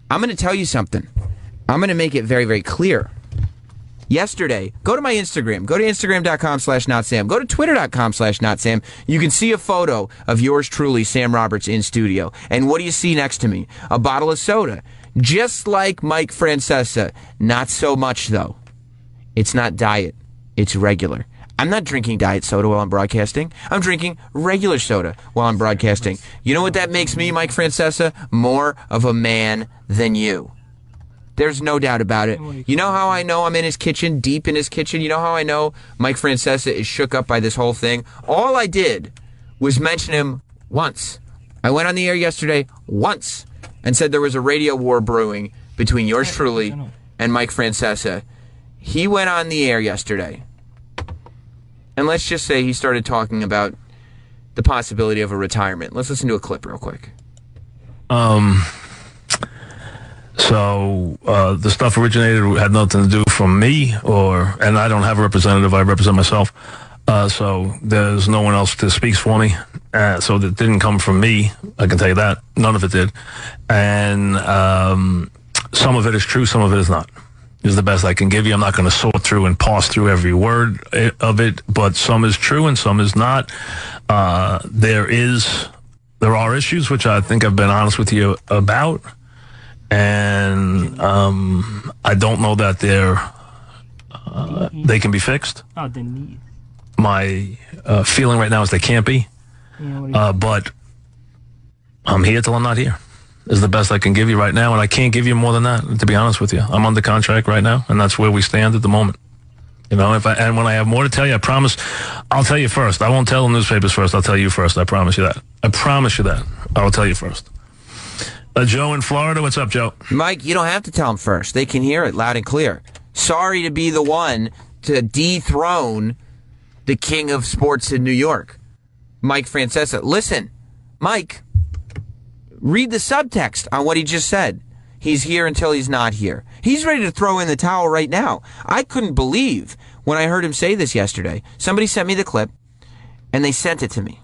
I'm going to tell you something. I'm going to make it very, very clear. Yesterday, go to my Instagram. Go to Instagram.com/NotSam. Go to Twitter.com/NotSam. You can see a photo of yours truly, Sam Roberts, in studio. And what do you see next to me? A bottle of soda. Just like Mike Francesa. Not so much, though. It's not diet. It's regular. I'm not drinking diet soda while I'm broadcasting. I'm drinking regular soda while I'm broadcasting. You know what that makes me, Mike Francesa? More of a man than you. There's no doubt about it. You know how I know I'm in his kitchen, deep in his kitchen? You know how I know Mike Francesa is shook up by this whole thing? All I did was mention him once. I went on the air yesterday once and said there was a radio war brewing between yours truly and Mike Francesa. He went on the air yesterday, and let's just say he started talking about the possibility of a retirement. Let's listen to a clip real quick. So the stuff had nothing to do from me, and I don't have a representative. I represent myself. So there's no one else that speaks for me. So that didn't come from me. I can tell you that. None of it did. And some of it is true, some of it is not. Is the best I can give you. I'm not going to sort through and parse through every word of it, but some is true and some is not. There are issues which I think I've been honest with you about, and I don't know that they can be fixed. Oh, they need. My feeling right now is they can't be, but I'm here till I'm not here. Is the best I can give you right now, and I can't give you more than that, to be honest with you. I'm under contract right now, and that's where we stand at the moment. You know, and when I have more to tell you, I promise I'll tell you first. I won't tell the newspapers first. I'll tell you first. I promise you that. I promise you that. I will tell you first. Joe in Florida. What's up, Joe? Mike, you don't have to tell them first. They can hear it loud and clear. Sorry to be the one to dethrone the king of sports in New York, Mike Francesa. Listen, Mike, read the subtext on what he just said. He's here until he's not here. He's ready to throw in the towel right now. I couldn't believe when I heard him say this yesterday. Somebody sent me the clip, and they sent it to me.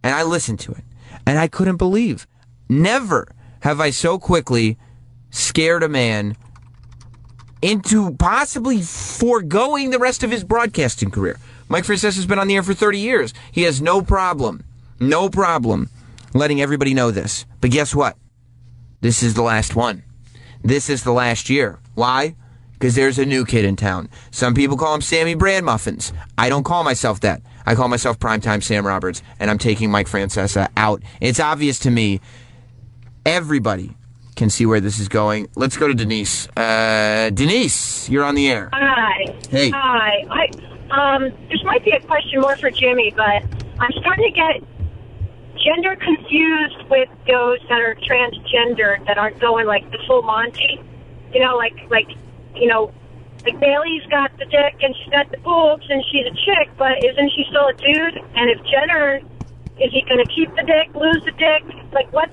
And I listened to it. And I couldn't believe. Never have I so quickly scared a man into possibly foregoing the rest of his broadcasting career. Mike Francesa has been on the air for 30 years. He has no problem letting everybody know this. But guess what? This is the last one. This is the last year. Why? Because there's a new kid in town. Some people call him Sammy Brand Muffins. I don't call myself that. I call myself Primetime Sam Roberts, and I'm taking Mike Francesa out. It's obvious to me. Everybody can see where this is going. Let's go to Denise. Denise, you're on the air. Hi. Hey. Hi. This might be a question more for Jimmy, but I'm starting to get gender confused with those that are transgender that aren't going like the full Monty. You know, like Bailey's got the dick and she's got the boobs and she's a chick, but isn't she still a dude? And if Jenner, is he going to keep the dick, lose the dick? Like, what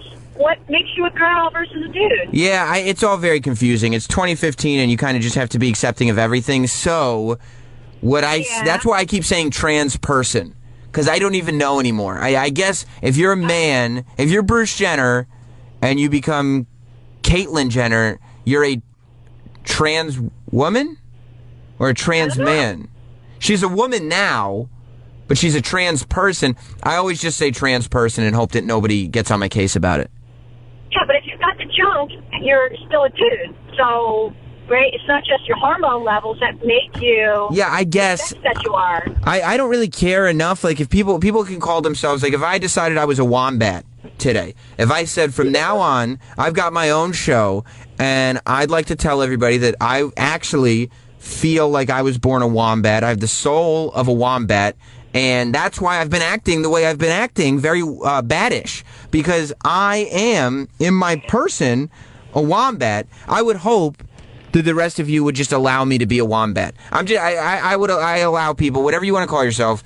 makes you a girl versus a dude? Yeah, it's all very confusing. It's 2015, and you kind of just have to be accepting of everything. So, that's why I keep saying trans person. Because I don't even know anymore. I guess if you're a man, if you're Bruce Jenner and you become Caitlyn Jenner, you're a trans woman or a trans man? She's a woman now, but she's a trans person. I always just say trans person and hope that nobody gets on my case about it. Yeah, but if you've got the junk, you're still a dude. So... right? It's not just your hormone levels that make you. Yeah, I guess that you are. I don't really care enough. Like if people can call themselves, like if I decided I was a wombat today, if I said from now on I've got my own show and I'd like to tell everybody that I actually feel like I was born a wombat. I have the soul of a wombat. And that's why I've been acting the way I've been acting, very baddish, because I am in my person a wombat. I would hope that the rest of you would just allow me to be a wombat. I allow people, whatever you want to call yourself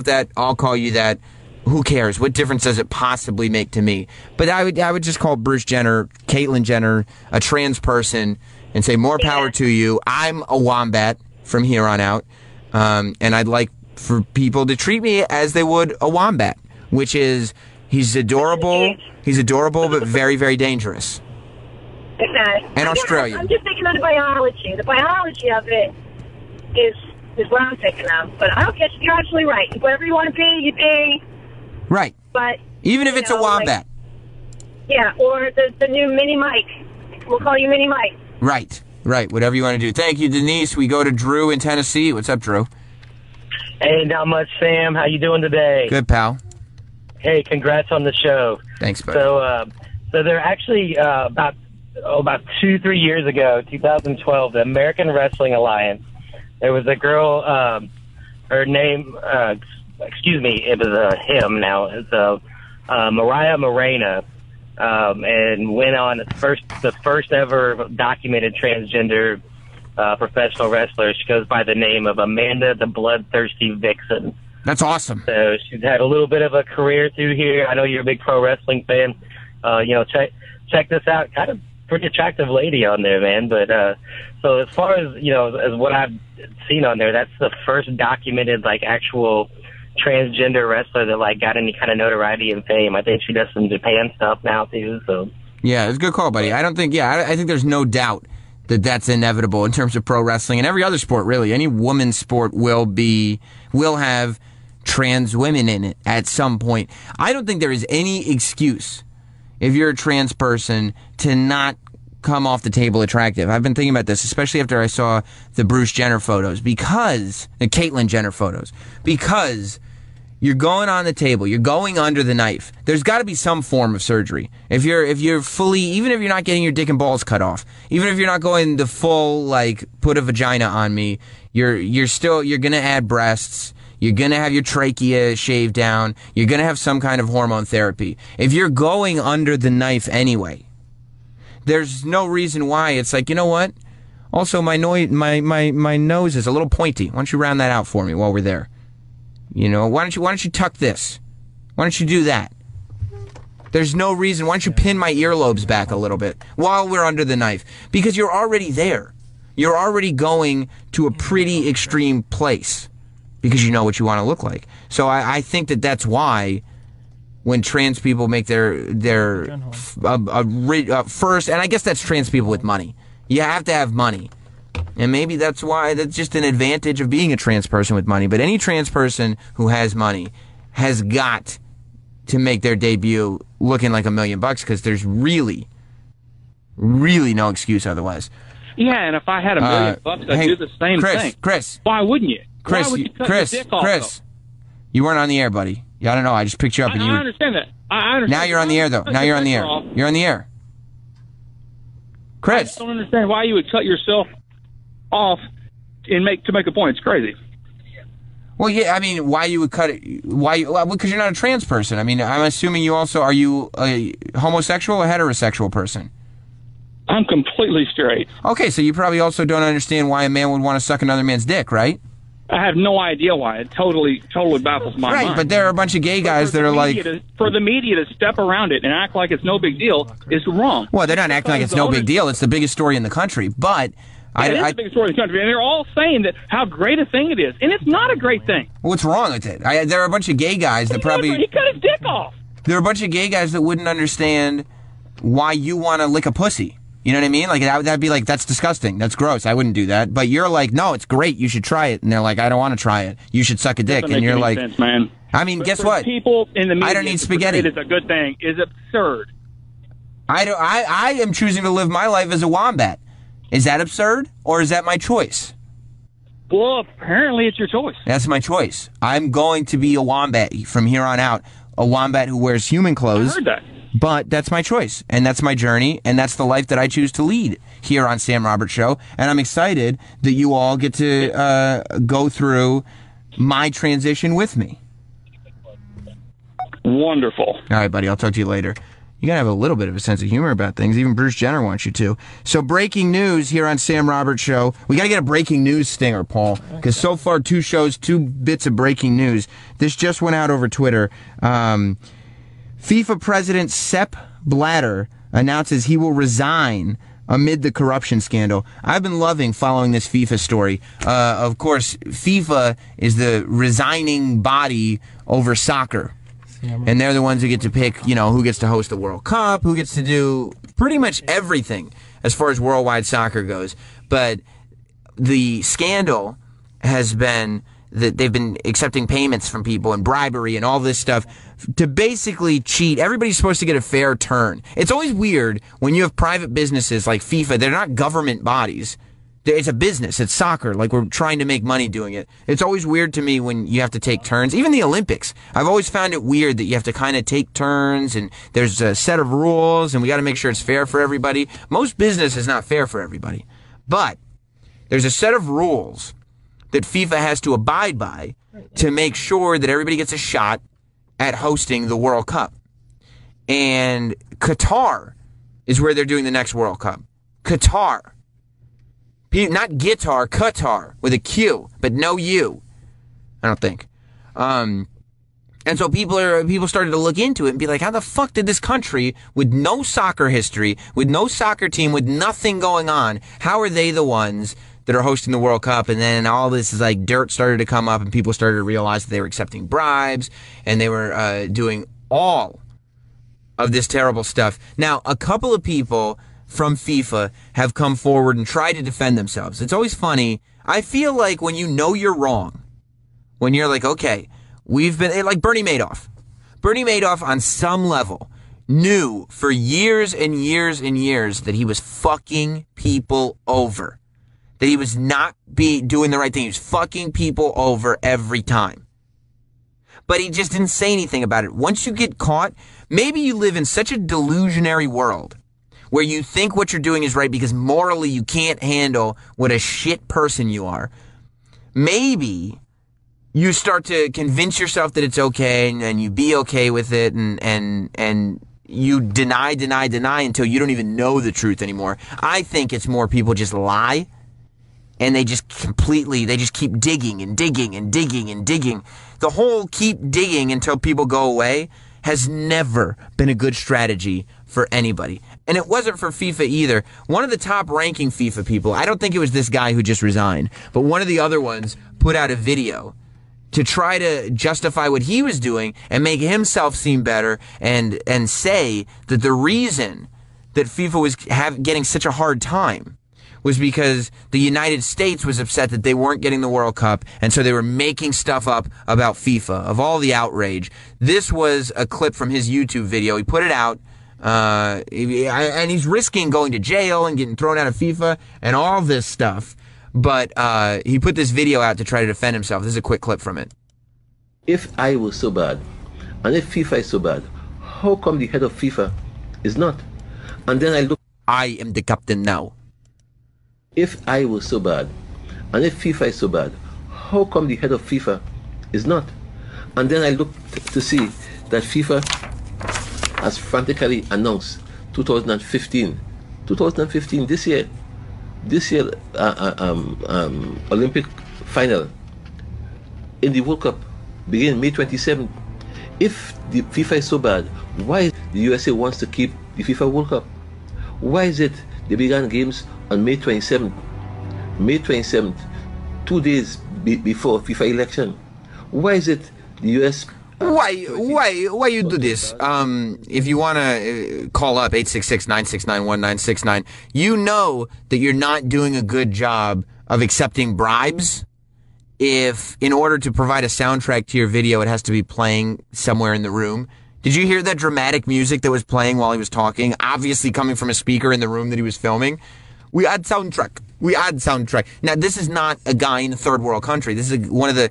that, I'll call you that. Who cares? What difference does it possibly make to me? But I would just call Bruce Jenner, Caitlyn Jenner, a trans person and say more power to you. I'm a wombat from here on out. And I'd like for people to treat me as they would a wombat, which is he's adorable but very, very dangerous. Exactly. And Australian. I'm just thinking of the biology. The biology of it is what I'm thinking of. But I don't guess you're absolutely right. Whatever you want to be, you be. Right. But even if it's a wombat. Or the new Mini Mike. We'll call you Mini Mike. Right. Whatever you want to do. Thank you, Denise. We go to Drew in Tennessee. What's up, Drew? Hey, not much, Sam. How you doing today? Good, pal. Hey, congrats on the show. Thanks, buddy. So they're actually about 2-3 years ago, 2012, the American Wrestling Alliance. There was a girl, her name, it was him now. It's Mariah Morena, and went on the first ever documented transgender professional wrestler. She goes by the name of Amanda the Bloodthirsty Vixen. That's awesome. So she's had a little bit of a career through here. I know you're a big pro wrestling fan. Check this out. Kind of pretty attractive lady on there, man. But so as far as as what I've seen on there, that's the first documented actual transgender wrestler that got any kind of notoriety and fame. I think she does some Japan stuff now too. So yeah, it's a good call, buddy. I don't think. Yeah, I think there's no doubt that that's inevitable in terms of pro wrestling and every other sport. Really, any women's sport will have trans women in it at some point. I don't think there is any excuse if you're a trans person to not come off the table attractive. I've been thinking about this, especially after I saw the Bruce Jenner photos, the Caitlyn Jenner photos, because you're going on the table, you're going under the knife. There's got to be some form of surgery. If you're fully, even if you're not getting your dick and balls cut off, even if you're not going the full put a vagina on me, you're gonna add breasts. You're going to have your trachea shaved down. You're going to have some kind of hormone therapy. If you're going under the knife anyway, there's no reason why. It's you know what? Also, my nose is a little pointy. Why don't you round that out for me while we're there? Why don't you tuck this? Why don't you do that? There's no reason. Why don't you pin my earlobes back a little bit while we're under the knife? Because you're already there. You're already going to a pretty extreme place. Because you know what you want to look like. So I think that's why when trans people make their first, and I guess that's trans people with money. You have to have money. And maybe that's why that's just an advantage of being a trans person with money. But any trans person who has money has got to make their debut looking like $1 million because there's really, really no excuse otherwise. Yeah, and if I had $1 million, I'd do the same thing. Chris. Why wouldn't you? Chris, you weren't on the air, buddy. Yeah, I don't know. I just picked you up and you. I understand that. I understand. Now you're on the air, though. Now you're on the air. You're on the air. Chris, I don't understand why you would cut yourself off and make a point. It's crazy. Well, yeah. I mean, why you would cut it? Why? Because you're not a trans person. I mean, I'm assuming you also are you a homosexual or heterosexual person? I'm completely straight. Okay, so you probably also don't understand why a man would want to suck another man's dick, right? I have no idea why. It totally baffles my mind. Right, but there are a bunch of gay guys that are for the media to step around it and act like it's no big deal is wrong. Well, they're not acting like it's no big deal. It's the biggest story in the country. But it is the biggest story in the country, and they're all saying that how great a thing it is, and it's not a great thing. What's wrong with it? There are a bunch of gay guys that probably he cut his dick off. There are a bunch of gay guys that wouldn't understand why you want to lick a pussy. You know what I mean? That'd be that's disgusting. That's gross. I wouldn't do that. But you're like, no, it's great. You should try it. And they're like, I don't want to try it. You should suck a dick. And you're like, sense, man. I mean, guess what? People in the media, I don't need spaghetti. It is a good thing. Is absurd. I am choosing to live my life as a wombat. Is that absurd or is that my choice? Well, apparently it's your choice. That's my choice. I'm going to be a wombat from here on out. A wombat who wears human clothes. I heard that. But that's my choice, and that's my journey, and that's the life that I choose to lead here on Sam Roberts Show. And I'm excited that you all get to go through my transition with me. Wonderful. All right, buddy. I'll talk to you later. You gotta have a little bit of a sense of humor about things. Even Bruce Jenner wants you to. So breaking news here on Sam Roberts Show. We gotta get a breaking news stinger, Paul, because so far 2 shows, 2 bits of breaking news. This just went out over Twitter. FIFA president Sepp Blatter announces he will resign amid the corruption scandal. I've been loving following this FIFA story. Of course, FIFA is the resigning body over soccer. And they're the ones who get to pick, who gets to host the World Cup, who gets to do pretty much everything as far as worldwide soccer goes. But the scandal has been that they've been accepting payments from people and bribery and all this stuff to basically cheat. Everybody's supposed to get a fair turn. It's always weird when you have private businesses like FIFA. They're not government bodies. It's a business. It's soccer. We're trying to make money doing it. It's always weird to me when you have to take turns. Even the Olympics. I've always found it weird that you have to kind of take turns and there's a set of rules and we got to make sure it's fair for everybody. Most business is not fair for everybody. But there's a set of rules that FIFA has to abide by to make sure that everybody gets a shot at hosting the World Cup. And Qatar is where they're doing the next World Cup. Qatar. Not guitar, Qatar, with a Q, but no U. I don't think. And so people started to look into it and be like, how the fuck did this country, with no soccer history, with no soccer team, with nothing going on, how are they the ones that are hosting the World Cup? And then all this is like dirt started to come up and people started to realize that they were accepting bribes and they were doing all of this terrible stuff. Now, a couple of people from FIFA have come forward and tried to defend themselves. It's always funny. I feel like when you know you're wrong, when you're like, okay, we've been, like Bernie Madoff. Bernie Madoff on some level knew for years and years and years that he was fucking people over. That he was not doing the right thing. He was fucking people over every time. But he just didn't say anything about it. Once you get caught, maybe you live in such a delusionary world where you think what you're doing is right because morally you can't handle what a shit person you are. Maybe you start to convince yourself that it's okay and you be okay with it and you deny until you don't even know the truth anymore. I think it's more people just lie and they just keep digging and digging and digging and digging. The whole keep digging until people go away has never been a good strategy for anybody. And it wasn't for FIFA either. One of the top ranking FIFA people, I don't think it was this guy who just resigned, but one of the other ones put out a video to try to justify what he was doing and make himself seem better and say that the reason that FIFA was getting such a hard time was because the United States was upset that they weren't getting the World Cup, and so they were making stuff up about FIFA, of all the outrage. This was a clip from his YouTube video. He put it out, and he's risking going to jail and getting thrown out of FIFA and all this stuff. But he put this video out to try to defend himself. This is a quick clip from it. If I was so bad, and if FIFA is so bad, how come the head of FIFA is not? And then I look... I am the captain now. If I was so bad, and if FIFA is so bad, how come the head of FIFA is not? And then I look to see that FIFA has frantically announced 2015, this year, Olympic final in the World Cup begin May 27th. If the FIFA is so bad, why the USA wants to keep the FIFA World Cup? Why is it they began games on May 27th? May 27th, 2 days before FIFA election. Why is it the US... Why you do this? If you want to call up 866-969-1969, you know that you're not doing a good job of accepting bribes. If in order to provide a soundtrack to your video, it has to be playing somewhere in the room. Did you hear that dramatic music that was playing while he was talking? Obviously coming from a speaker in the room that he was filming. We add soundtrack. Now, this is not a guy in a third world country. This is one of the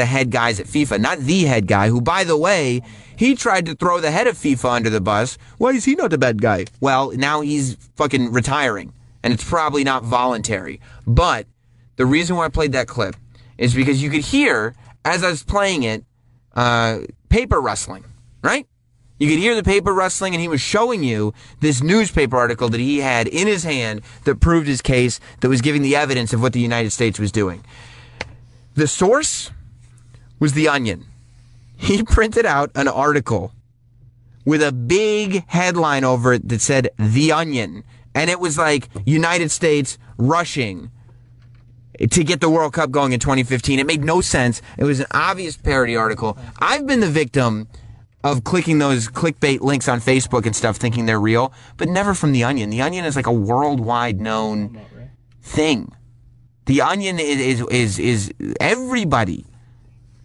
head guys at FIFA, not the head guy, who, by the way, he tried to throw the head of FIFA under the bus. Why is he not a bad guy? Well, now he's fucking retiring, and it's probably not voluntary. But the reason why I played that clip is because you could hear, as I was playing it, paper rustling, right? You could hear the paper rustling, and he was showing you this newspaper article that he had in his hand that proved his case, that was giving the evidence of what the United States was doing. The source was The Onion. He printed out an article with a big headline over it that said The Onion. And it was like, United States rushing to get the World Cup going in 2015. It made no sense. It was an obvious parody article. I've been the victim of clicking those clickbait links on Facebook and stuff thinking they're real, but never from The Onion. The Onion is like a worldwide known thing. The Onion is everybody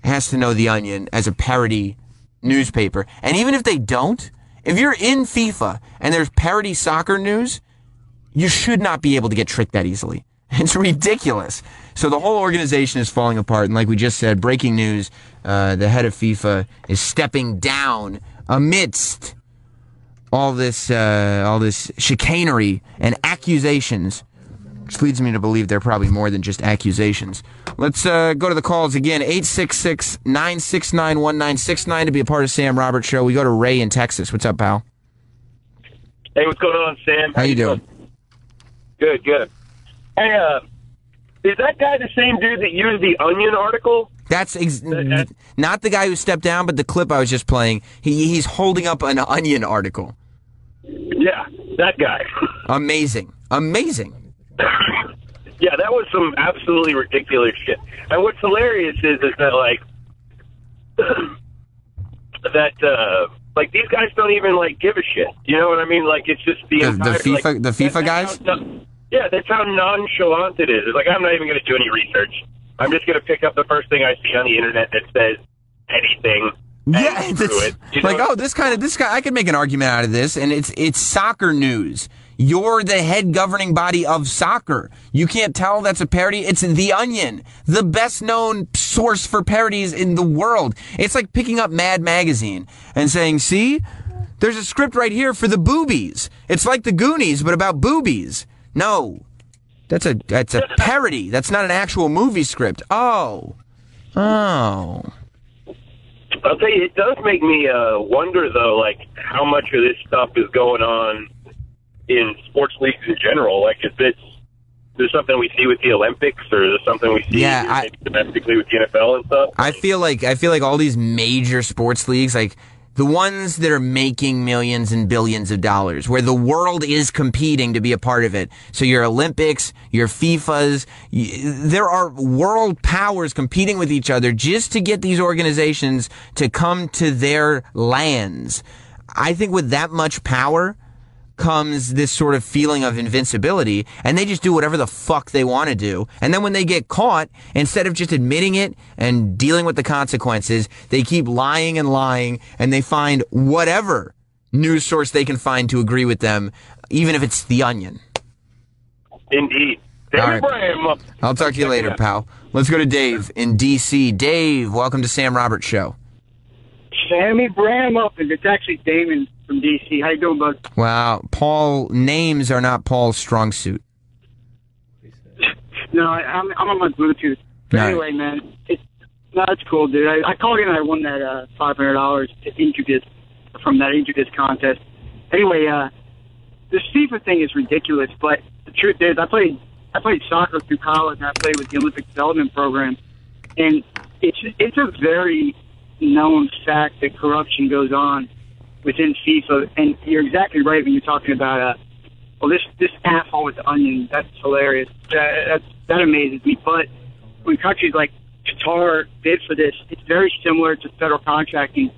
has to know The Onion as a parody newspaper. And even if they don't, if you're in FIFA and there's parody soccer news, you should not be able to get tricked that easily. It's ridiculous. So the whole organization is falling apart. And like we just said, breaking news, the head of FIFA is stepping down amidst all this chicanery and accusations which leads me to believe they're probably more than just accusations. Let's go to the calls again. 866-969-1969 to be a part of Sam Roberts Show. We go to Ray in Texas. What's up, pal? Hey, what's going on, Sam? How you doing? Good, good. Hey, is that guy the same dude that used the Onion article? That's not the guy who stepped down, but the clip I was just playing. He's holding up an Onion article. Yeah, that guy. Amazing. Yeah, that was some absolutely ridiculous shit. And what's hilarious is that, like, like, these guys don't even, like, give a shit. You know what I mean? Like, it's just the FIFA guys? Yeah, that's how nonchalant it is. It's like, I'm not even going to do any research. I'm just going to pick up the first thing I see on the internet that says anything. Yeah, it's like, oh, this guy, I could make an argument out of this, and it's soccer news. You're the head governing body of soccer. You can't tell that's a parody. It's The Onion, the best known source for parodies in the world. It's like picking up Mad Magazine and saying, see, there's a script right here for the boobies. It's like the Goonies, but about boobies. No, that's a parody. That's not an actual movie script. Oh. I'll tell you, it does make me wonder, though, like, how much of this stuff is going on in sports leagues in general. Like, is there something we see with the Olympics, or is there something we see maybe domestically with the NFL and stuff? I feel like all these major sports leagues, like the ones that are making millions and billions of dollars, where the world is competing to be a part of it. So your Olympics, your FIFAs, there are world powers competing with each other just to get these organizations to come to their lands. I think with that much power comes this sort of feeling of invincibility, and they just do whatever the fuck they want to do. And then when they get caught, instead of just admitting it and dealing with the consequences, they keep lying, and they find whatever news source they can find to agree with them, even if it's The Onion. Indeed. All right. I'll talk to you later, pal. Let's go to Dave in D.C. Dave, welcome to Sam Roberts Show. Sammy Bram up, and it's actually Damon from D.C. How you doing, bud? Wow, Paul, names are not Paul's strong suit. No, I'm on my Bluetooth. But anyway, man, it's cool, dude. I called in and I won that $500 from that Intricus contest. Anyway, this FIFA thing is ridiculous, but the truth is, I played soccer through college, and I played with the Olympic Development Program, and it's a very known fact that corruption goes on within FIFA, and you're exactly right when you're talking about this asshole with the Onion. That's hilarious. That amazes me. But when countries like Qatar bid for this, it's very similar to federal contracting,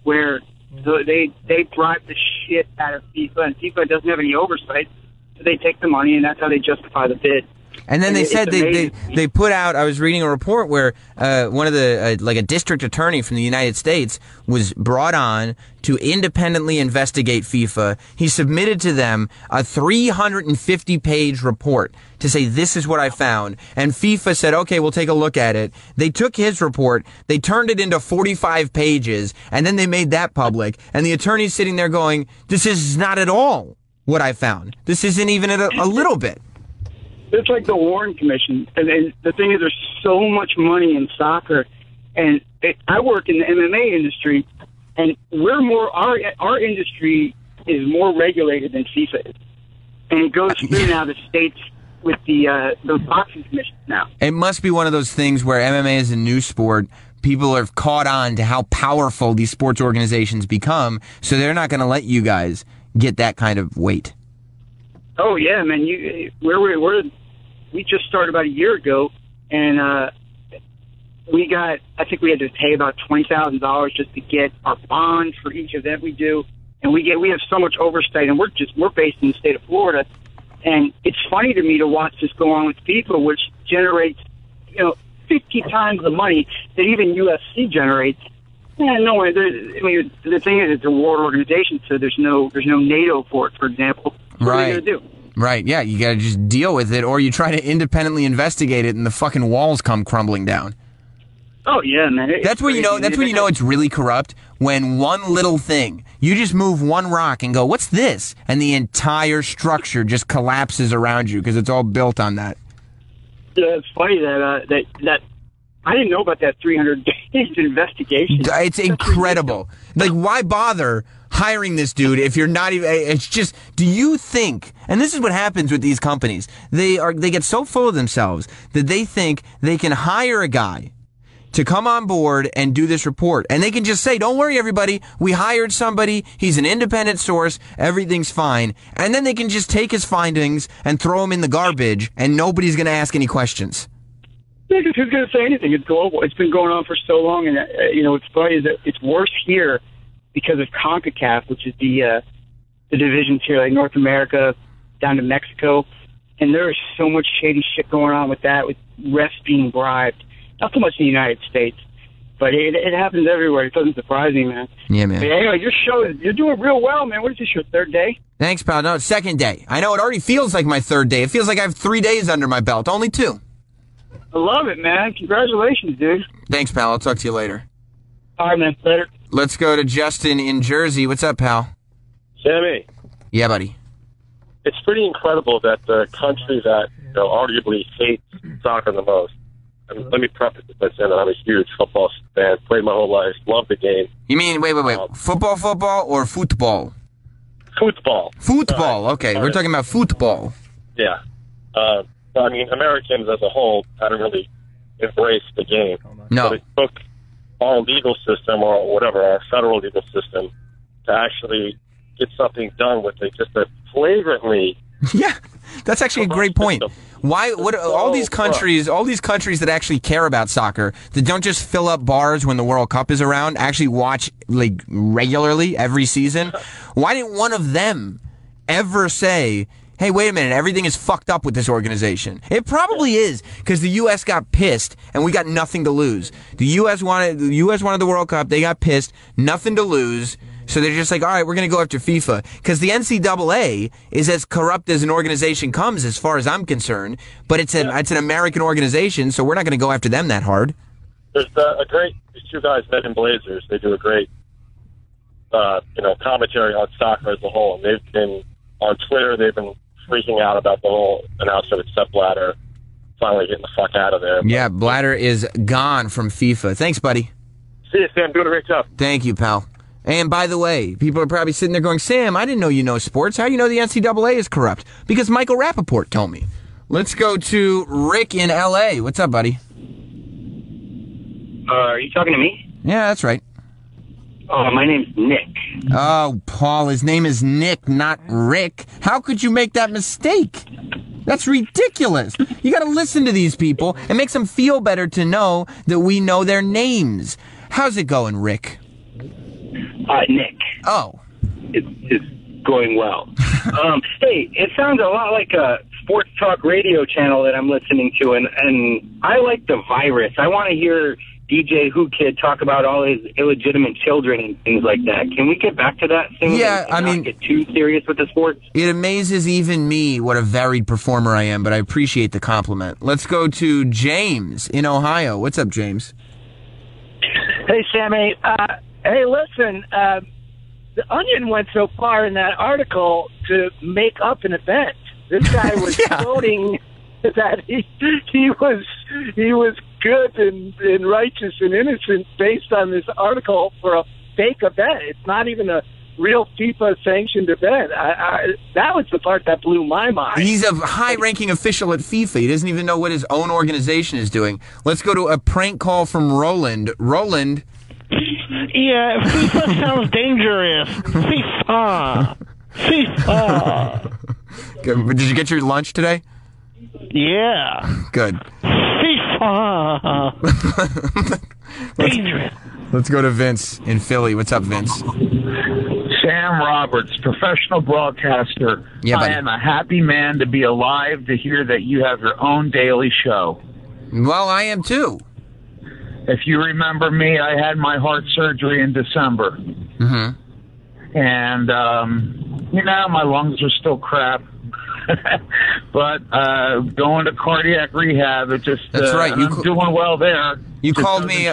where they bribe the shit out of FIFA, and FIFA doesn't have any oversight, so they take the money, and that's how they justify the bid. And then they said they put out, I was reading a report where one of the, like a district attorney from the United States was brought on to independently investigate FIFA. He submitted to them a 350-page report to say, this is what I found. And FIFA said, okay, we'll take a look at it. They took his report, they turned it into 45 pages, and then they made that public. And the attorney's sitting there going, this is not at all what I found. This isn't even a little bit. It's like the Warren Commission. And the thing is, there's so much money in soccer. And I work in the MMA industry, and our industry is more regulated than FIFA is. And it goes through now the states with the boxing commission now. It must be one of those things where MMA is a new sport. People are caught on to how powerful these sports organizations become, so they're not going to let you guys get that kind of weight. Oh yeah, man! We just started about a year ago, and I think we had to pay about $20,000 just to get our bond for each event we do, and we have so much oversight, and we're based in the state of Florida, and it's funny to me to watch this go on with FIFA, which generates 50 times the money that even UFC generates. Yeah, no way. The thing is, it's a world organization, so there's no NATO for it, for example. What are they going to do? Right, yeah, you got to just deal with it, or you try to independently investigate it and the fucking walls come crumbling down. Oh yeah, man. That's when you know. That's when you know it's really corrupt. When one little thing, you just move one rock and go, "What's this?" and the entire structure just collapses around you because it's all built on that. Yeah, it's funny that I didn't know about that 300 days investigation. It's incredible. Like, why bother hiring this dude if you're not even? It's just. Do you think? And this is what happens with these companies. They get so full of themselves that they think they can hire a guy to come on board and do this report. And they can just say, don't worry, everybody, we hired somebody, he's an independent source, everything's fine. And then they can just take his findings and throw them in the garbage, and nobody's going to ask any questions. Yeah, because who's going to say anything? It's global. It's been going on for so long, and what's funny is that it's worse here because of CONCACAF, which is the divisions here, like North America down to Mexico. And there is so much shady shit going on with that, with refs being bribed. Not so much in the United States, but it happens everywhere. It doesn't surprise me, man. Yeah, man. But anyway, your show, you're doing real well, man. What is this, your third day? Thanks, pal. No, it's second day. I know it already feels like my third day. It feels like I have 3 days under my belt. Only 2. I love it, man. Congratulations, dude. Thanks, pal. I'll talk to you later. All right, man. Later. Let's go to Justin in Jersey. What's up, pal? Sammy. Yeah, buddy. It's pretty incredible that the country that arguably hates soccer the most. And let me preface it by saying that I'm a huge football fan. Played my whole life. Love the game. You mean, wait. Football or football? Football. Football. Okay, we're talking about football. Yeah. I mean, Americans as a whole hadn't really embraced the game. No. So they took our legal system or whatever, our federal legal system, to actually get something done with it. Just a flagrantly. Yeah, that's actually a great point. Why? What? All these countries that actually care about soccer, that don't just fill up bars when the World Cup is around, actually watch like regularly every season. Why didn't one of them ever say, hey, wait a minute, everything is fucked up with this organization? It probably is, because the U.S. got pissed and we got nothing to lose. The U.S. wanted the World Cup. They got pissed, nothing to lose. So they're just like, all right, we're going to go after FIFA. Because the NCAA is as corrupt as an organization comes, as far as I'm concerned. But it's an American organization, so we're not going to go after them that hard. There's these 2 guys, Men in Blazers. They do a great, commentary on soccer as a whole. And they've been on Twitter. They've been freaking out about the whole announcement with Sepp Blatter finally getting the fuck out of there. Yeah, Blatter is gone from FIFA. Thanks, buddy. See you, Sam. Doing a great job. Thank you, pal. And by the way, people are probably sitting there going, Sam, I didn't know you know sports. How do you know the NCAA is corrupt? Because Michael Rappaport told me. Let's go to Rick in L.A. What's up, buddy? Are you talking to me? Yeah, that's right. Oh, my name's Nick. Oh, Paul, his name is Nick, not Rick. How could you make that mistake? That's ridiculous. You got to listen to these people. It makes them feel better to know that we know their names. How's it going, Rick? Nick. Oh. It's going well. Hey, it sounds a lot like a sports talk radio channel that I'm listening to, and I like the virus. I want to hear DJ Who Kid talk about all his illegitimate children and things like that. Can we get back to that soon? Yeah, and not get too serious with the sports? It amazes even me what a varied performer I am, but I appreciate the compliment. Let's go to James in Ohio. What's up, James? Hey, Sammy. Hey, listen, the Onion went so far in that article to make up an event. This guy was quoting that he was good and righteous and innocent based on this article for a fake event. It's not even a real FIFA-sanctioned event. That was the part that blew my mind. He's a high-ranking official at FIFA. He doesn't even know what his own organization is doing. Let's go to a prank call from Roland. Roland. Yeah, FIFA sounds dangerous. FIFA. Good. Did you get your lunch today? Yeah. Good. FIFA. Dangerous. Let's go to Vince in Philly. What's up, Vince? Sam Roberts, professional broadcaster. Yeah, buddy. I am a happy man to be alive to hear that you have your own daily show. Well, I am too. If you remember me, I had my heart surgery in December. Mm-hmm. And, my lungs are still crap. But going to cardiac rehab, it just... That's right. I'm doing well there. You called me.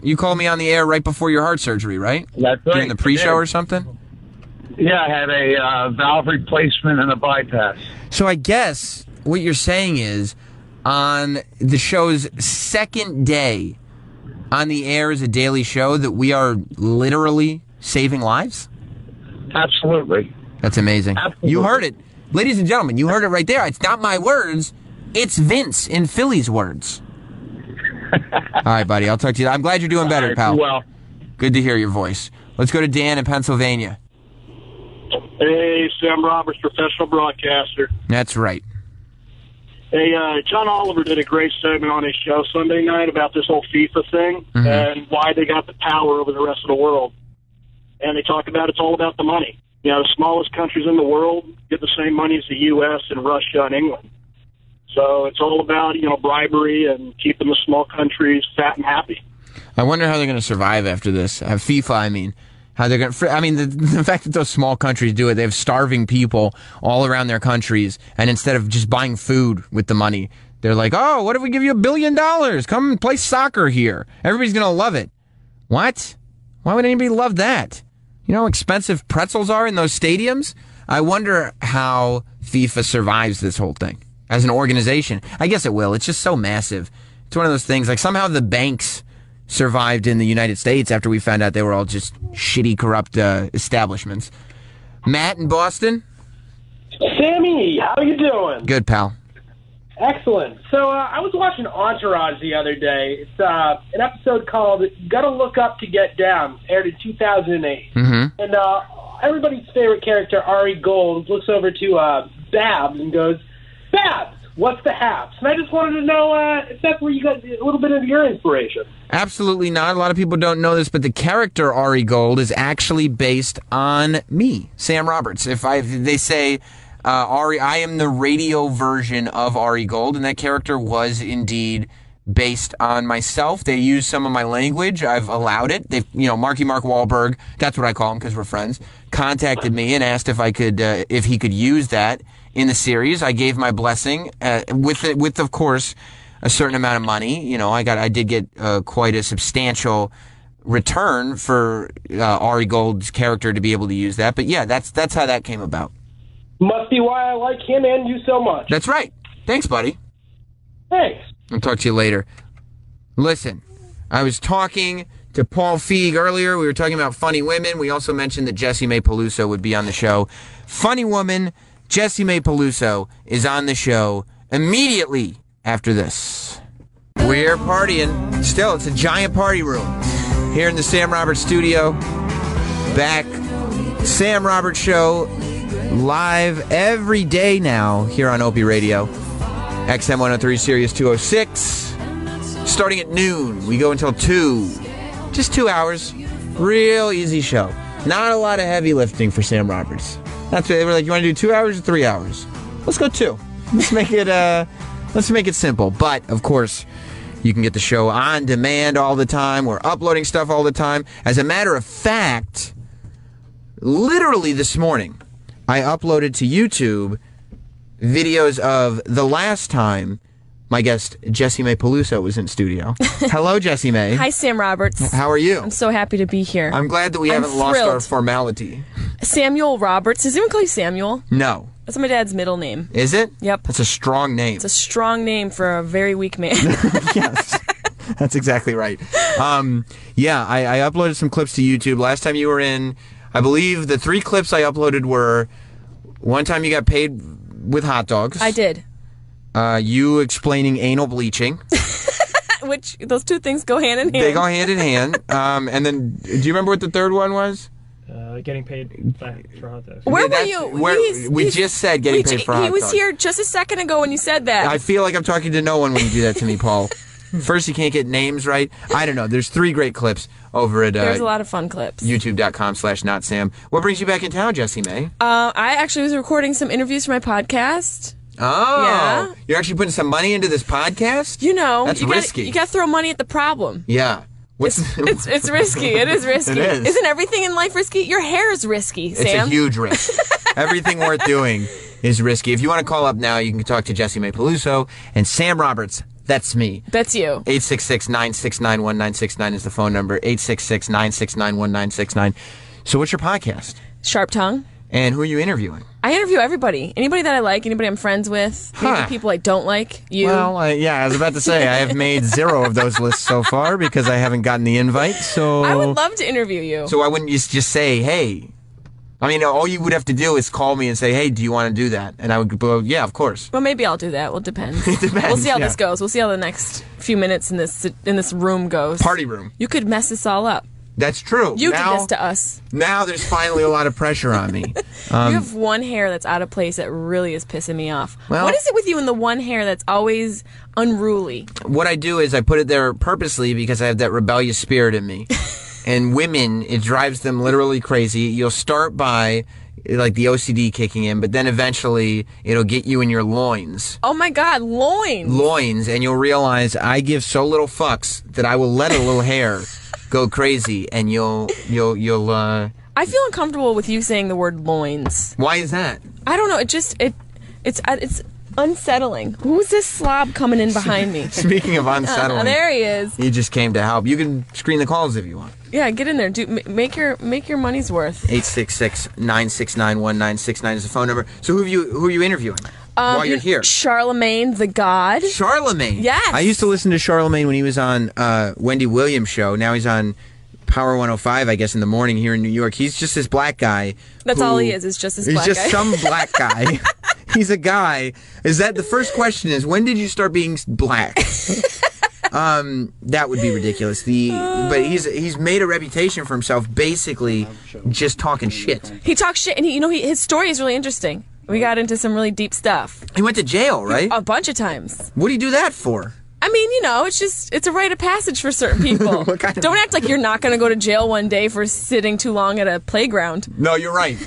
You called me on the air right before your heart surgery, right? That's right. During the pre-show or something. Yeah, I had a valve replacement and a bypass. So I guess what you're saying is, on the show's second day on the air as a daily show, that we are literally saving lives? Absolutely. That's amazing. Absolutely. You heard it. Ladies and gentlemen, you heard it right there. It's not my words. It's Vince in Philly's words. All right, buddy. I'll talk to you. I'm glad you're doing better, right, pal. well. Good to hear your voice. Let's go to Dan in Pennsylvania. Hey, Sam Roberts, professional broadcaster. That's right. Hey, John Oliver did a great segment on his show Sunday night about this whole FIFA thing and why they got the power over the rest of the world. And they talk about it's all about the money. You know, the smallest countries in the world get the same money as the U.S. and Russia and England. So it's all about, you know, bribery and keeping the small countries fat and happy. I wonder how they're going to survive after this. FIFA, I mean. How they're going to, I mean, the fact that those small countries do it, they have starving people all around their countries, and instead of just buying food with the money, they're like, oh, what if we give you $1 billion? Come and play soccer here. Everybody's going to love it. What? Why would anybody love that? You know how expensive pretzels are in those stadiums? I wonder how FIFA survives this whole thing as an organization. I guess it will. It's just so massive. It's one of those things, like somehow the banks survived in the United States after we found out they were all just shitty, corrupt establishments. Matt in Boston? Sammy, how you doing? Good, pal. Excellent. So I was watching Entourage the other day. It's an episode called Gotta Look Up to Get Down, aired in 2008. Mm-hmm. And everybody's favorite character, Ari Gold, looks over to Babs and goes, Babs, what's the haps? And I just wanted to know if that's where you got a little bit of your inspiration. Absolutely not. A lot of people don't know this, but the character Ari Gold is actually based on me, Sam Roberts. If they say Ari, I am the radio version of Ari Gold, and that character was indeed based on myself. They used some of my language. I've allowed it. They've, Mark Wahlberg, that's what I call him because we're friends, contacted me and asked if I could, if he could use that in the series. I gave my blessing, with of course a certain amount of money. I did get quite a substantial return for Ari Gold's character to be able to use that. But yeah, that's how that came about. Must be why I like him and you so much. That's right. Thanks, buddy. Thanks. I'll talk to you later. Listen, I was talking to Paul Feig earlier. We were talking about funny women. We also mentioned that Jessie May Peluso would be on the show. Funny woman Jessie May Peluso is on the show immediately after this. We're partying. Still, it's a giant party room here in the Sam Roberts studio. Back, Sam Roberts Show, live every day now here on Opie Radio. XM 103, Sirius 206. Starting at noon. We go until 2. Just 2 hours. Real easy show. Not a lot of heavy lifting for Sam Roberts. That's what they were like, you want to do 2 hours or 3 hours? Let's go 2. Let's make it simple. But, of course, you can get the show on demand all the time. We're uploading stuff all the time. As a matter of fact, literally this morning, I uploaded to YouTube videos of the last time my guest, Jessie May Peluso, was in studio. Hello, Jessie May. Hi, Sam Roberts. How are you? I'm so happy to be here. I'm glad that we haven't lost our formality. Samuel Roberts. Does anyone call you Samuel? No. That's my dad's middle name. Is it? Yep. That's a strong name. It's a strong name for a very weak man. Yes. That's exactly right. Yeah, I uploaded some clips to YouTube. Last time you were in, I believe the 3 clips I uploaded were one time you got paid with hot dogs. I did. You explaining anal bleaching. Which, those two things go hand in hand. They go hand in hand. And then, do you remember what the third one was? Getting paid for hot dogs. Where were you? We just said getting paid for hot dogs. He was here just a second ago when you said that. I feel like I'm talking to no one when you do that to me, Paul. First, you can't get names right. I don't know. There's 3 great clips over at There's a lot of fun clips. YouTube.com/NotSam. What brings you back in town, Jessie May? I actually was recording some interviews for my podcast. Oh. Yeah. You're actually putting some money into this podcast? That's risky. You got to throw money at the problem. Yeah. It's risky. It is risky. It is. Isn't everything in life risky? Your hair is risky, Sam. It's a huge risk. Everything worth doing is risky. If you want to call up now, you can talk to Jessie May Peluso and Sam Roberts That's me. That's you. 866-969-1969 is the phone number. 866-969-1969. So what's your podcast? Sharp Tongue. And who are you interviewing? I interview everybody. Anybody that I like, anybody I'm friends with, maybe people I don't like. You. Well, I was about to say, I have made 0 of those lists so far because I haven't gotten the invite. So I would love to interview you. So why wouldn't you just say, hey? I mean, all you would have to do is call me and say, hey, do you want to do that? And I would go, yeah, of course. Well, maybe I'll do that. Well, it depends. It depends. We'll see how this goes. We'll see how the next few minutes in this room goes. Party room. You could mess this all up. That's true. You did this to us. Now there's finally a lot of pressure on me. You have one hair that's out of place that really is pissing me off. Well, what is it with you and the one hair that's always unruly? What I do is I put it there purposely because I have that rebellious spirit in me. And women, it drives them literally crazy. You'll start by like the OCD kicking in, but then eventually it'll get you in your loins. Oh my God, loins! Loins, and you'll realize I give so little fucks that I will let a little hair go crazy, and you'll. I feel uncomfortable with you saying the word loins. Why is that? I don't know. It's unsettling. Who's this slob coming in behind me? Speaking of unsettling, there he is. He just came to help. You can screen the calls if you want. Yeah, get in there. Make your money's worth. 866-969-1969 is the phone number. So who are you interviewing while you're here? Charlemagne the God. Charlemagne. Yes. I used to listen to Charlemagne when he was on Wendy Williams' show. Now he's on Power 105, I guess, in the morning here in New York. He's just this black guy. That's all he is just this black guy. He's just some black guy. He's a guy. Is that the first question is, when did you start being black? That would be ridiculous. But he's made a reputation for himself basically just talking shit. He talks shit, and his story is really interesting. We got into some really deep stuff. He went to jail, right? A bunch of times. What do you do that for? I mean, it's a rite of passage for certain people. Don't act like you're not going to go to jail one day for sitting too long at a playground. No, you're right.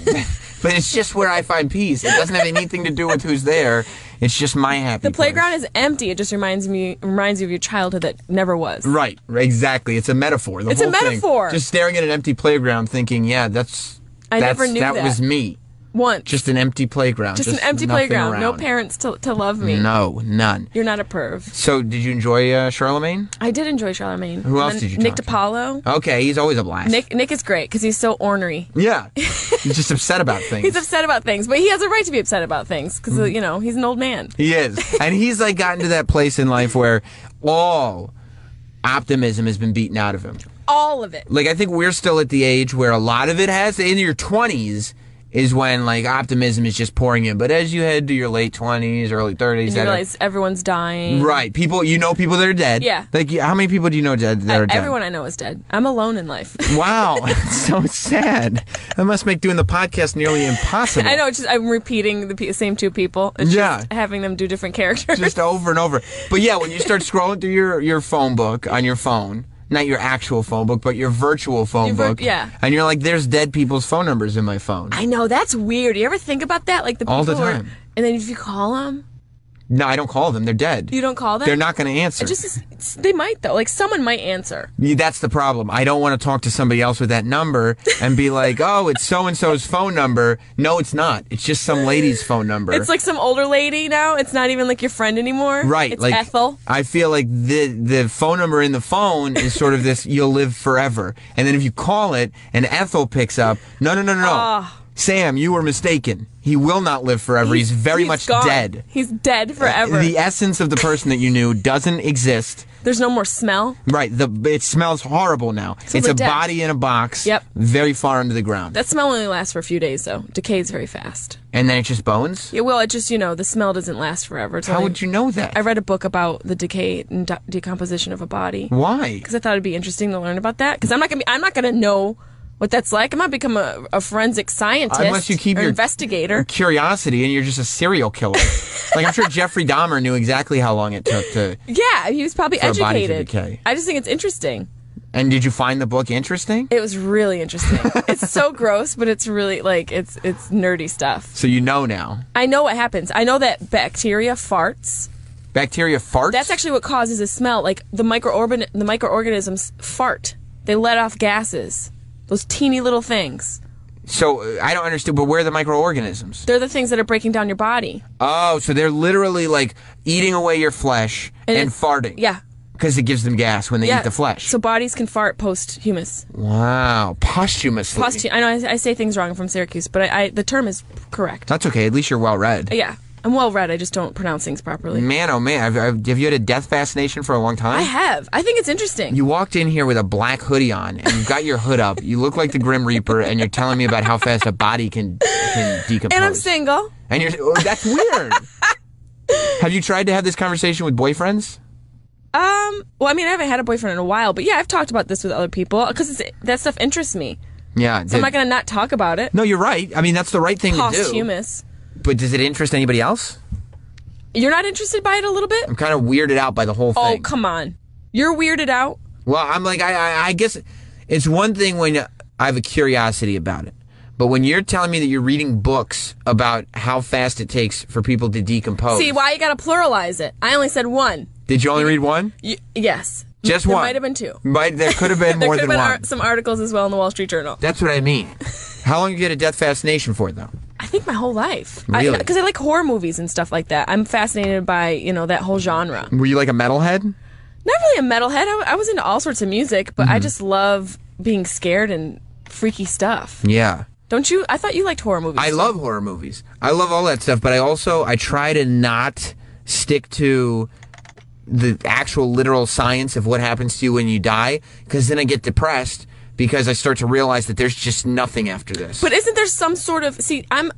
But it's just where I find peace. It doesn't have anything to do with who's there. It's just my happy The playground is empty. It just reminds you of your childhood that never was. Right, exactly. It's a metaphor. It's a metaphor. Just staring at an empty playground thinking, yeah, that was me. Once. Just an empty playground. Just an empty playground. Around. No parents to love me. No, none. You're not a perv. So, did you enjoy Charlemagne? I did enjoy Charlemagne. Who else did you Nick talk DiPaolo. Okay, he's always a blast. Nick is great because he's so ornery. Yeah. He's just upset about things. He's upset about things, but he has a right to be upset about things because, he's an old man. He is. And he's like gotten to that place in life where all optimism has been beaten out of him. All of it. Like, I think we're still at the age where a lot of it has. In your 20s is when, like, optimism is just pouring in. But as you head to your late 20s, early 30s... And you realize everyone's dying. Right. People that are dead. Yeah. Like, how many people do you know that are dead? Everyone I know is dead. I'm alone in life. Wow. That's so sad. That must make doing the podcast nearly impossible. I know. It's just I'm repeating the same two people. It's just having them do different characters. Just over and over. But yeah, when you start scrolling through your phone book on your phone... Not your actual phone book, but your virtual phone book. Yeah. And you're like, there's dead people's phone numbers in my phone. I know, that's weird. Do you ever think about that? Like the people all the time. And then if you call them... No, I don't call them. They're dead. You don't call them? They're not going to answer. They might, though. Like, someone might answer. Yeah, that's the problem. I don't want to talk to somebody else with that number and be like, oh, it's so-and-so's phone number. No, it's not. It's just some lady's phone number. It's like some older lady now. It's not even like your friend anymore. Right. It's like, Ethel. I feel like the phone number in the phone is sort of this, you'll live forever. And then if you call it and Ethel picks up, no. Sam, you were mistaken. He will not live forever. He's very much gone. dead. He's dead forever. The essence of the person that you knew doesn't exist. There's no more smell. Right. It smells horrible now. It's a body in a box. Yep. Very far under the ground. That smell only lasts for a few days, though. Decays very fast. And then it's just bones? Yeah, well, it just, the smell doesn't last forever. How would you know that? I read a book about the decay and decomposition of a body. Why? Because I thought it'd be interesting to learn about that. Because I'm not gonna know what that's like. I'm not become a forensic scientist. Unless you keep your investigator curiosity and you're just a serial killer. Like, I'm sure Jeffrey Dahmer knew exactly how long it took to. Yeah, he was probably for educated. A body to decay. I just think it's interesting. And did you find the book interesting? It was really interesting. It's so gross, but it's really it's nerdy stuff. So you know now. I know what happens. I know that bacteria farts. Bacteria farts? That's actually what causes a smell. Like the microorganisms fart. They let off gases. Those teeny little things. So I don't understand, but where are the microorganisms? They're the things that are breaking down your body. Oh, so they're literally like eating away your flesh and farting. Yeah. Because it gives them gas when they eat the flesh. So bodies can fart post-humus. Wow. Posthumously. I know I say things wrong. I'm from Syracuse, but the term is correct. That's okay. At least you're well read. Yeah. I'm well read. I just don't pronounce things properly. Man, oh man. Have you had a death fascination for a long time? I have. I think it's interesting. You walked in here with a black hoodie on, and you've got your hood up. You look like the Grim Reaper, and you're telling me about how fast a body can decompose. And I'm single. And that's weird. Have you tried to have this conversation with boyfriends? Well, I mean, I haven't had a boyfriend in a while, but yeah, I've talked about this with other people because that stuff interests me. Yeah. So I'm not going to not talk about it. No, you're right. I mean, that's the right thing to do. Posthumous. But does it interest anybody else? You're not interested by it a little bit? I'm kind of weirded out by the whole thing. Oh, come on. You're weirded out? Well, I'm like, I guess it's one thing when I have a curiosity about it. But when you're telling me that you're reading books about how fast it takes for people to decompose. See, why you got to pluralize it? I only said one. Did you only read one? Yes. Just one? one? There might have been two. There could have been more than one. There could have been some articles as well in the Wall Street Journal. That's what I mean. How long did you get a death fascination for, though? I think my whole life. Really? Because I like horror movies and stuff like that. I'm fascinated by, that whole genre. Were you like a metalhead? Not really a metalhead. I was into all sorts of music, but I just love being scared and freaky stuff. Yeah. Don't you? I thought you liked horror movies. I love horror movies. I love all that stuff, but I try to not stick to the actual literal science of what happens to you when you die, because then I get depressed because I start to realize that there's just nothing after this. But isn't there some sort of... See, I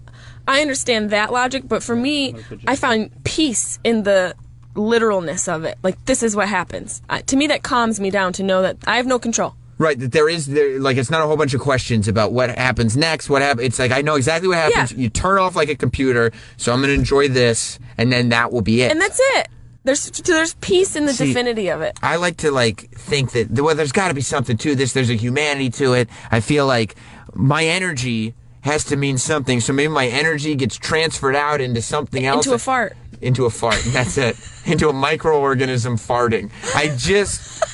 understand that logic, but for me, I find peace in the literalness of it. Like, this is what happens. To me, that calms me down to know that I have no control. Right, that it's not a whole bunch of questions about what happens next, It's like, I know exactly what happens. Yeah. You turn off like a computer, so I'm going to enjoy this, and then that will be it. And that's it. There's peace in the divinity of it. I like to think that there's got to be something to this. There's a humanity to it. I feel like my energy has to mean something. So maybe my energy gets transferred out into something else. Into a fart. Into a fart. That's it. Into a microorganism farting.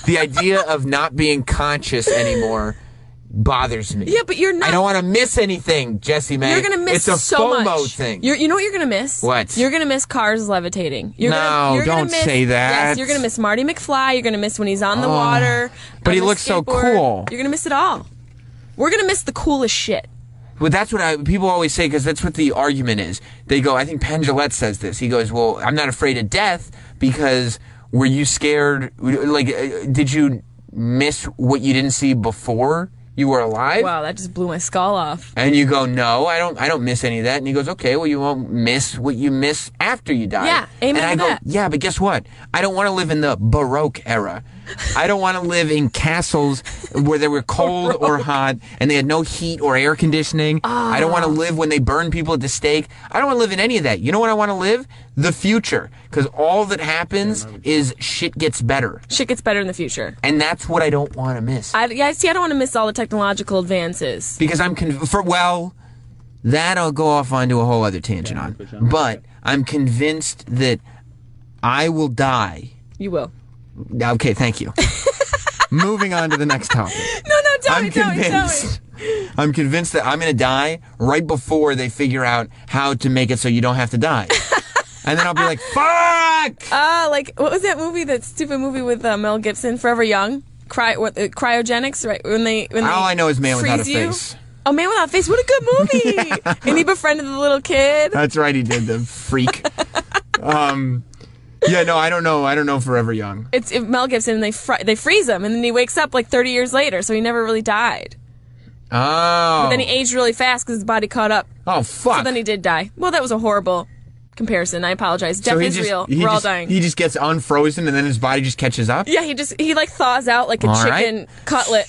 The idea of not being conscious anymore bothers me. Yeah, but you're not. I don't want to miss anything, Jessie May. You're going to miss so so FOMO much. Thing. You know what you're going to miss? What? You're going to miss cars levitating. You're don't say that. Yes, you're going to miss Marty McFly. You're going to miss when he's on the water. But he looks so cool. You're going to miss it all. We're going to miss the coolest shit. Well, that's what people always say, because that's what the argument is. They go, I think Penn Jillette says this. He goes, well, I'm not afraid of death because were you scared? Like, did you miss what you didn't see before you were alive? Wow, that just blew my skull off. And you go, no, I don't miss any of that. And he goes, okay, well, you won't miss what you miss after you die. Yeah, amen and I to go, that. yeah, but guess what? I don't want to live in the Baroque era. I don't want to live in castles where they were cold or hot and they had no heat or air conditioning. I don't want to live when they burn people at the stake. I don't want to live in any of that. You know what I want to live? The future. Because all that happens is shit gets better. Shit gets better in the future. And that's what I don't want to miss. I don't want to miss all the technological advances. Because that I'll go off onto a whole other tangent on. But I'm convinced that I will die. You will. Okay, thank you. Moving on to the next topic. No, tell me. I'm convinced that I'm going to die right before they figure out how to make it so you don't have to die. And then I'll be like, fuck! Like, what was that movie, that stupid movie with Mel Gibson, Forever Young? Cryogenics, right? When they all I know is Man Without a you. Face. Oh, Man Without a Face, what a good movie! And he befriended the little kid. That's right, he did, the freak. Yeah, no, I don't know Forever Young. It's Mel Gibson, and they freeze him, and then he wakes up like 30 years later, so he never really died. Oh. But then he aged really fast because his body caught up. Oh, fuck. So then he did die. Well, that was a horrible comparison. I apologize. Death is real. We're all dying. He just gets unfrozen, and then his body just catches up? Yeah, he like thaws out like a all chicken cutlet.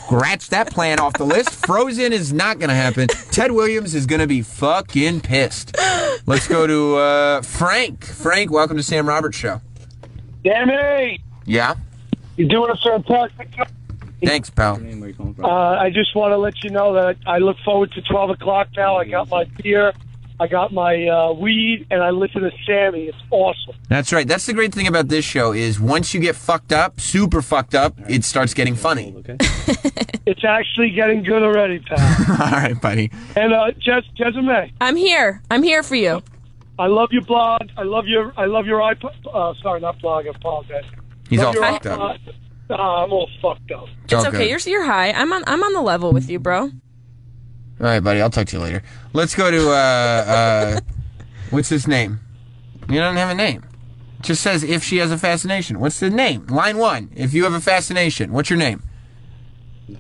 Scratch that plan off the list. Frozen is not going to happen. Ted Williams is going to be fucking pissed. Let's go to Frank. Frank, welcome to Sam Roberts Show. Danny! Yeah? You're doing a fantastic job. Thanks, pal. I just want to let you know that I look forward to 12 o'clock now. I got my beer. I got my weed, and I listen to Sammy. It's awesome. That's right. That's the great thing about this show is once you get fucked up, super fucked up, it starts getting funny. It's actually getting good already, pal. All right, buddy. And Jessimae, I'm here. I'm here for you. I love your blog. I love your iPod. Sorry, not blog. I apologize. He's Love all your fucked up. I'm all fucked up. It's okay. You're high. I'm on the level with you, bro. All right, buddy. I'll talk to you later. Let's go to, what's his name? You don't have a name. It just says if she has a fascination. What's the name? Line 1. If you have a fascination. What's your name?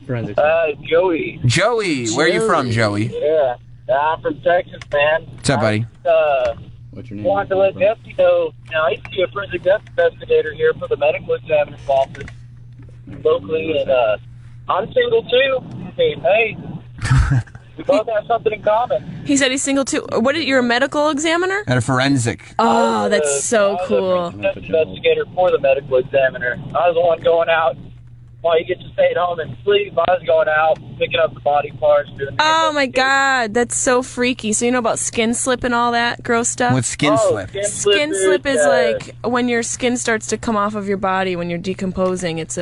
Joey. Joey. Where are you from, Joey? Yeah. I'm from Texas, man. What's up, buddy? What's your name? Wanted to let Jesse know, I used to be a forensic death investigator here for the medical examiner's office locally, and I'm single, too. Hey, we both have something in common. He said he's single too. What? You're a medical examiner? At a forensic. Oh, that's so cool. I was a death investigator for the medical examiner. I was the one going out. While you get to stay at home and sleep, I was going out, picking up the body parts. Oh my God, that's so freaky. So you know about skin slip and all that gross stuff? What's skin slip? Skin slip is like when your skin starts to come off of your body when you're decomposing. It's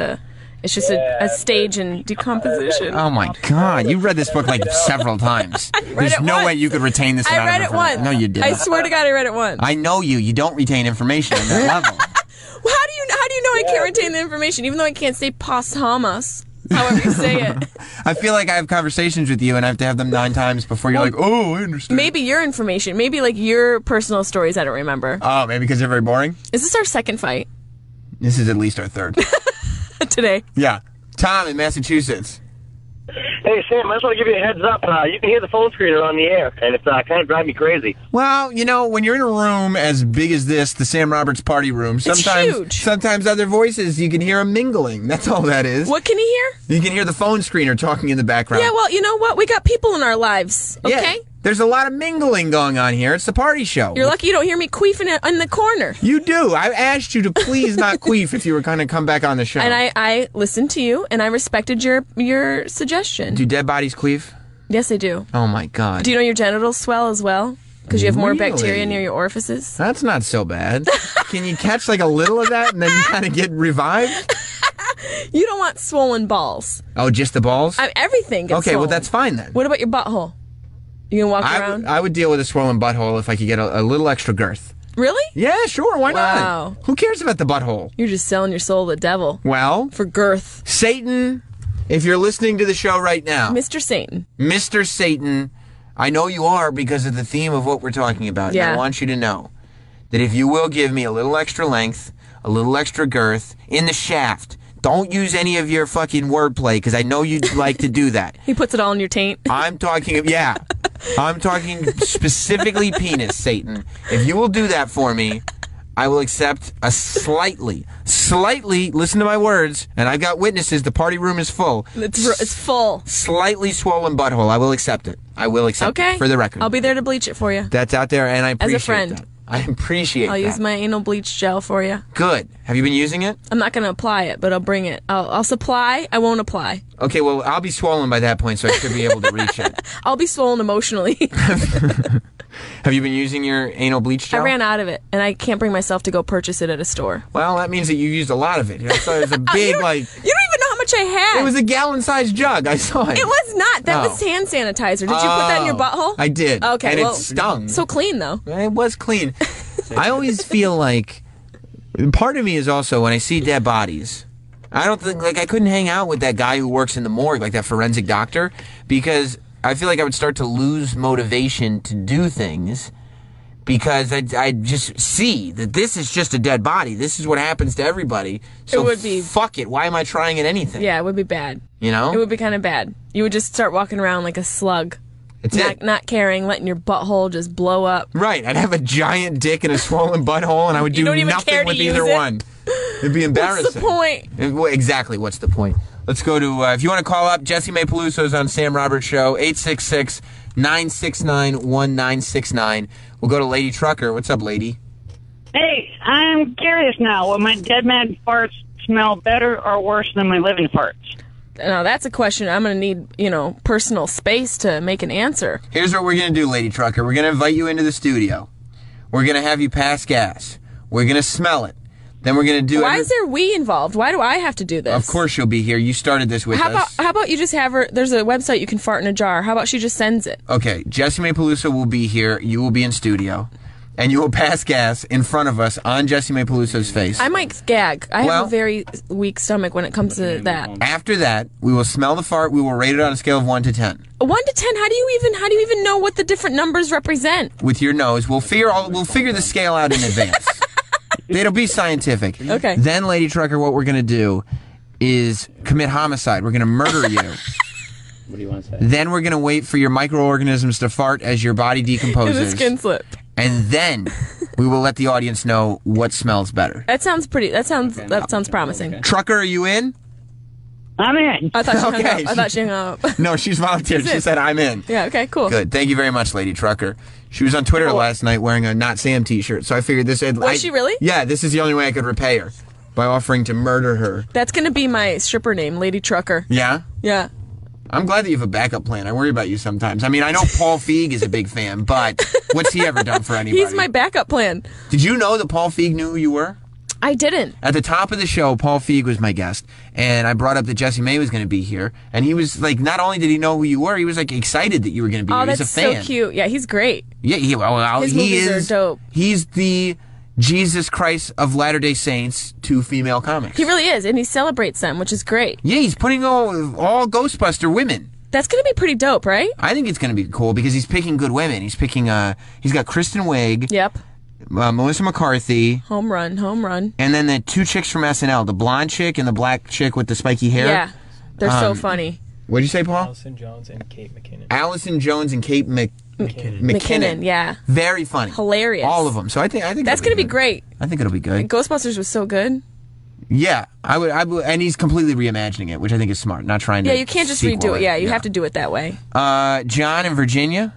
just a stage in decomposition. Oh my God, you read this book like several times. There's no way you could retain this. I read it once. No, you didn't. I swear to God, I read it once. I know you. You don't retain information on that level. Well, how do you know I can't retain the information, even though I can't say posthumous, however you say it? I feel like I have conversations with you and I have to have them 9 times before you're like, oh, I understand. Maybe your information, maybe like your personal stories I don't remember. Oh, maybe because they're very boring? Is this our second fight? This is at least our third. Today? Yeah. Tom in Massachusetts. Hey, Sam, I just want to give you a heads up. You can hear the phone screener on the air, and it's kind of driving me crazy. Well, when you're in a room as big as this, the Sam Roberts party room, sometimes other voices, you can hear them mingling. That's all that is. What can you hear? You can hear the phone screener talking in the background. Yeah, well, you know what? We got people in our lives, okay? Yeah, there's a lot of mingling going on here. It's the party show. You're lucky you don't hear me queefing in the corner. You do. I asked you to please not queef if you were going to come back on the show. And I listened to you, and I respected your suggestion. Do dead bodies queef? Yes, they do. Oh, my God. Do you know your genitals swell as well? Because you have more bacteria near your orifices? That's not so bad. Can you catch like a little of that and then kind of get revived? You don't want swollen balls. Oh, just the balls? Everything gets Okay, swollen. well, that's fine then. What about your butthole? You can walk around? I would deal with a swollen butthole if I could get a little extra girth. Really? Yeah, sure. Why Wow. not? Who cares about the butthole? You're just selling your soul to the devil. Well, for girth. Satan, if you're listening to the show right now. Mr. Satan. Mr. Satan, I know you are because of the theme of what we're talking about. Yeah. And I want you to know that if you will give me a little extra length, a little extra girth in the shaft, don't use any of your fucking wordplay because I know you'd like to do that. He puts it all in your taint. I'm talking specifically penis, Satan. If you will do that for me, I will accept a slightly, listen to my words, and I've got witnesses, the party room is full. It's full. Slightly swollen butthole. I will accept it. I will accept it, for the record. I'll be there to bleach it for you. That's out there, and I appreciate As a friend. that. I appreciate I'll that. use my anal bleach gel for you. Good. Have you been using it? I'm not going to apply it, but I'll bring it. I'll supply. I won't apply. Okay, well, I'll be swollen by that point, so I should be able to reach it. I'll be swollen emotionally. Have you been using your anal bleach gel? I ran out of it, and I can't bring myself to go purchase it at a store. Well, that means that you used a lot of it. I saw it was a big, You don't even know how much I had. It was a gallon-sized jug. I saw it. It was not. That Oh. was hand sanitizer. Did you put that in your butthole? I did. Okay, and well, it stung. So clean, though. It was clean. I always feel like part of me is also when I see dead bodies, I don't think I couldn't hang out with that guy who works in the morgue, like that forensic doctor, because I feel like I would start to lose motivation to do things because I just see that this is just a dead body. This is what happens to everybody. So It would be- fuck it. Why am I trying at anything? Yeah, it would be bad. You know? It would be kind of bad. You would just start walking around like a slug. It's not caring, letting your butthole just blow up. Right. I'd have a giant dick and a swollen butthole, and I would You do don't even care nothing to with use either it? one. It'd be embarrassing. What's the point? Well, exactly. What's the point? Let's go to, if you want to call up, Jesse May Peluso's on Sam Roberts Show, 866-969-1969. We'll go to Lady Trucker. What's up, lady? Hey, I'm curious now. Will my dead man farts smell better or worse than my living farts? Now that's a question I'm going to need, personal space to make an answer. Here's what we're going to do, Lady Trucker. We're going to invite you into the studio. We're going to have you pass gas. We're going to smell it. Then we're going to do Why is there we involved? Why do I have to do this? Of course you'll be here. You started this with us. How about you just have her, there's a website you can fart in a jar. How about she just sends it? Okay, Jessie May Peluso will be here. You will be in studio. And you will pass gas in front of us on Jessie May Peluso's face. I might gag. I have a very weak stomach when it comes to that. After that, we will smell the fart. We will rate it on a scale of 1 to 10. 1 to 10. How do you even know what the different numbers represent? With your nose, we'll figure the scale out in advance. It'll be scientific. Okay. Then, Lady Trucker, what we're going to do is commit homicide. We're going to murder you. What do you want to say? Then we're going to wait for your microorganisms to fart as your body decomposes. The skin slip. And then we will let the audience know what smells better. That sounds promising. Okay. Trucker, are you in? I'm in. I thought she hung up. No, she's volunteered. She said, I'm in. Yeah, okay, cool. Good. Thank you very much, Lady Trucker. She was on Twitter last night wearing a Not Sam t-shirt, so I figured this... Was she really? Yeah, this is the only way I could repay her, by offering to murder her. That's going to be my stripper name, Lady Trucker. Yeah? Yeah. I'm glad that you have a backup plan. I worry about you sometimes. I mean, I know Paul Feig is a big fan, but what's he ever done for anybody? He's my backup plan. Did you know that Paul Feig knew who you were? I didn't. At the top of the show, Paul Feig was my guest, and I brought up that Jessie May was going to be here, and he was like, not only did he know who you were, he was like excited that you were going to be here. That's He's a fan. so cute. Yeah, he's great. Yeah, His movies are dope. He's the Jesus Christ of Latter-day Saints to female comics. He really is, and he celebrates them, which is great. Yeah, he's putting all Ghostbuster women. That's going to be pretty dope, right? I think it's going to be cool because he's picking good women. He's picking, he's got Kristen Wiig. Yep. Melissa McCarthy. Home run. And then the two chicks from SNL, the blonde chick and the black chick with the spiky hair. Yeah, they're so funny. What'd you say, Paul? Allison Jones and Kate McKinnon. Allison Jones and Kate McKinnon. Yeah. Very funny. Hilarious. All of them. So I think that's going to be great. I think it'll be good. Ghostbusters was so good. Yeah, I would, and he's completely reimagining it, which I think is smart. Not trying to. Yeah, you can't just redo it. Yeah, you have to do it that way. John in Virginia.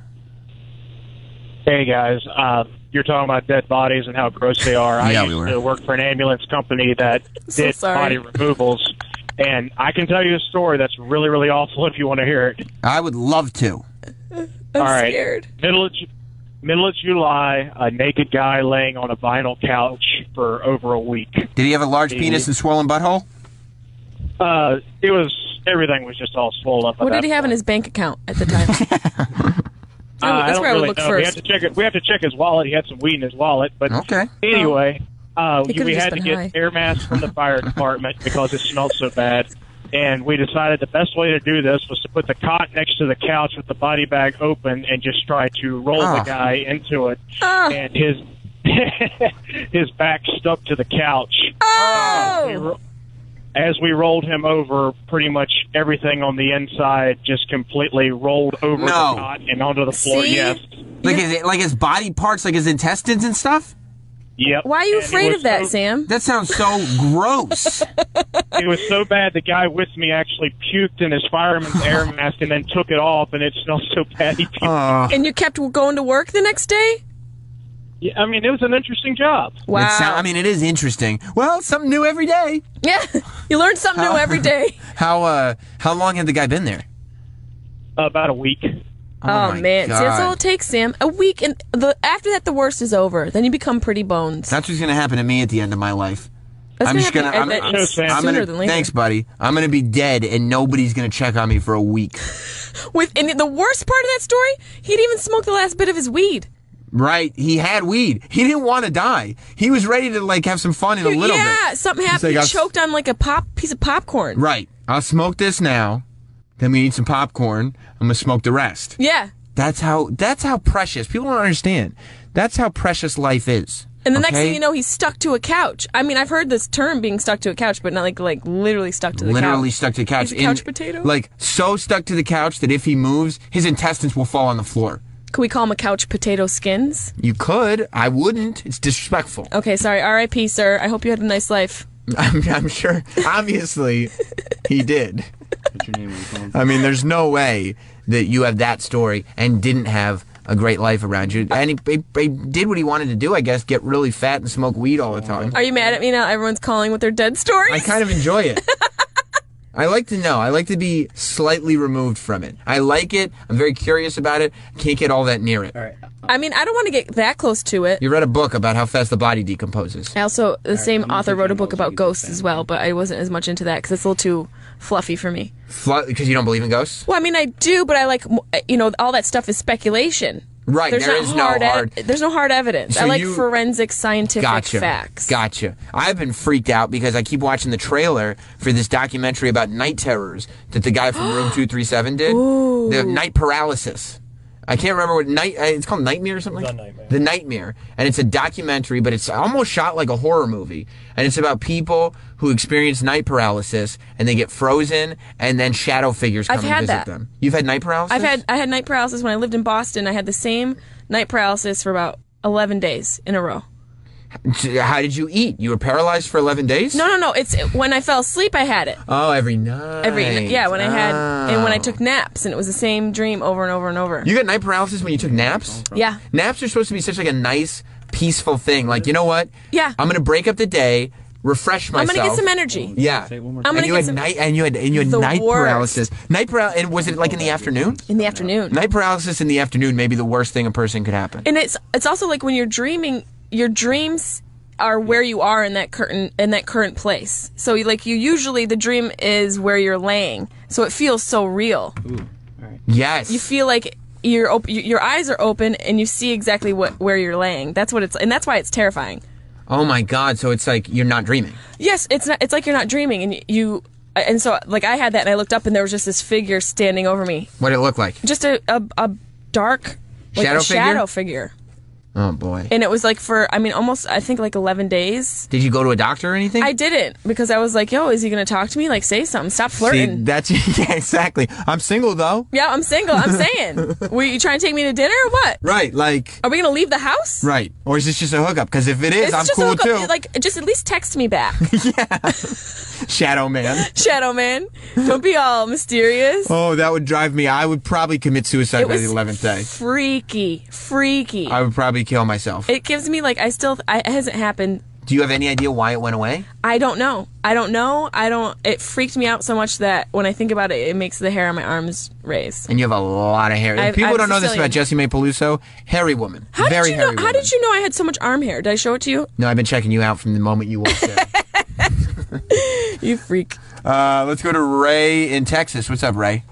Hey guys, you're talking about dead bodies and how gross they are. I used to work for an ambulance company that did body removals, and I can tell you a story that's really, really awful if you want to hear it. I would love to. I'm scared. Middle of July, a naked guy laying on a vinyl couch for over a week. Did he have a large penis and swollen butthole? Everything was just all swollen up. What did he have in his bank account at the time? That's where I would look first. We have to check his wallet. He had some weed in his wallet. But anyway, we had to get air masks from the fire department because it smelled so bad. And we decided the best way to do this was to put the cot next to the couch with the body bag open and just try to roll the guy into it. And his back stuck to the couch. As we rolled him over, pretty much everything on the inside just completely rolled over the cot and onto the floor. See? Yes. Like his body parts, like his intestines and stuff? Yep. Why are you afraid of that, Sam? That sounds so gross. It was so bad the guy with me actually puked in his fireman's air mask and then took it off, and it smelled so bad. And you kept going to work the next day? Yeah, I mean, it was an interesting job. Wow. It is interesting. Well, something new every day. Yeah, you learn something new every day. How long had the guy been there? About a week. Oh man, see, that's all it takes, Sam. A week, and after that, the worst is over. Then you become pretty bones. That's what's going to happen to me at the end of my life. That's I'm just gonna happen sooner than later. Thanks, buddy. I'm going to be dead, and nobody's going to check on me for a week. And the worst part of that story, he didn't even smoke the last bit of his weed. Right, he had weed. He didn't want to die. He was ready to have some fun in a little bit. Yeah, something happened. He choked on like a piece of popcorn. Right. I'll smoke this now. Then we need some popcorn. I'm gonna smoke the rest. Yeah. That's how precious. People don't understand. That's how precious life is. And the next thing you know, he's stuck to a couch. I mean, I've heard this term being stuck to a couch, but not like literally stuck to the couch. Literally stuck to the couch. He's a couch potato? Like so stuck to the couch that if he moves, his intestines will fall on the floor. Could we call him a couch potato skins? You could. I wouldn't. It's disrespectful. Okay, sorry. R.I.P., sir. I hope you had a nice life. I'm sure. Obviously, he did. What's your name? I mean, there's no way that you have that story and didn't have a great life around you. And he did what he wanted to do, I guess, get really fat and smoke weed all the time. Are you mad at me now? Everyone's calling with their dead stories? I kind of enjoy it. I like to know. I like to be slightly removed from it. I like it. I'm very curious about it. Can't get all that near it. All right. I mean, I don't want to get that close to it. You read a book about how fast the body decomposes. I also, the same author wrote a book about ghosts as well, but I wasn't as much into that because it's a little too fluffy for me. Because you don't believe in ghosts? Well, I mean, I do, but I like, all that stuff is speculation. Right, there's no hard evidence. So I like forensic scientific facts. Gotcha. I've been freaked out because I keep watching the trailer for this documentary about night terrors that the guy from Room 237 did. Ooh. The night paralysis. I can't remember what it's called, Nightmare or something? The Nightmare. And it's a documentary, but it's almost shot like a horror movie. And it's about people who experience night paralysis and they get frozen and then shadow figures come and visit them. You've had night paralysis? I had night paralysis when I lived in Boston. I had the same night paralysis for about 11 days in a row. How did you eat? You were paralyzed for 11 days? No. It's when I fell asleep, I had it. Oh, every night. When I had, and when I took naps, and it was the same dream over and over and over. You got night paralysis when you took naps? Yeah. Naps are supposed to be such like a nice, peaceful thing. Like, you know what? Yeah. I'm gonna break up the day, refresh myself. I'm gonna get some energy. Yeah. I'm gonna get some. And you had night paralysis. And was it like in the afternoon? In the afternoon. Night paralysis in the afternoon may be the worst thing a person could happen. And it's also like when you're dreaming, your dreams are where you are in that current place. So you usually the dream is where you're laying. So it feels so real. Ooh. All right. Yes. You feel like your eyes are open and you see exactly where you're laying. That's what and that's why it's terrifying. Oh my God! So it's like you're not dreaming. Yes, it's not. It's like you're not dreaming, and so like I had that, and I looked up, and there was just this figure standing over me. What did it look like? Just a dark shadow figure. Oh boy! And it was like almost I think like 11 days. Did you go to a doctor or anything? I didn't because I was like, yo, is he gonna talk to me? Like, say something. Stop flirting. See, yeah, exactly. I'm single though. Yeah, I'm single. I'm saying, were you trying to take me to dinner or what? Right, like. Are we gonna leave the house? Right, or is this just a hookup? Because if it is, I'm cool too. Like, just at least text me back. Yeah. Shadow man. Shadow man. Don't be all mysterious. Oh, that would drive me. I would probably commit suicide by the 11th day. Freaky. I would probably kill myself. It gives me like it hasn't happened. Do you have any idea why it went away? I don't know. It freaked me out so much that when I think about it, it makes the hair on my arms raise. And you have a lot of hair. People don't know this about Jessie Mae Peluso. Hairy woman. Very hairy woman. How did you know I had so much arm hair? Did I show it to you? No, I've been checking you out from the moment you walked in. You freak. Let's go to Ray in Texas. What's up, Ray?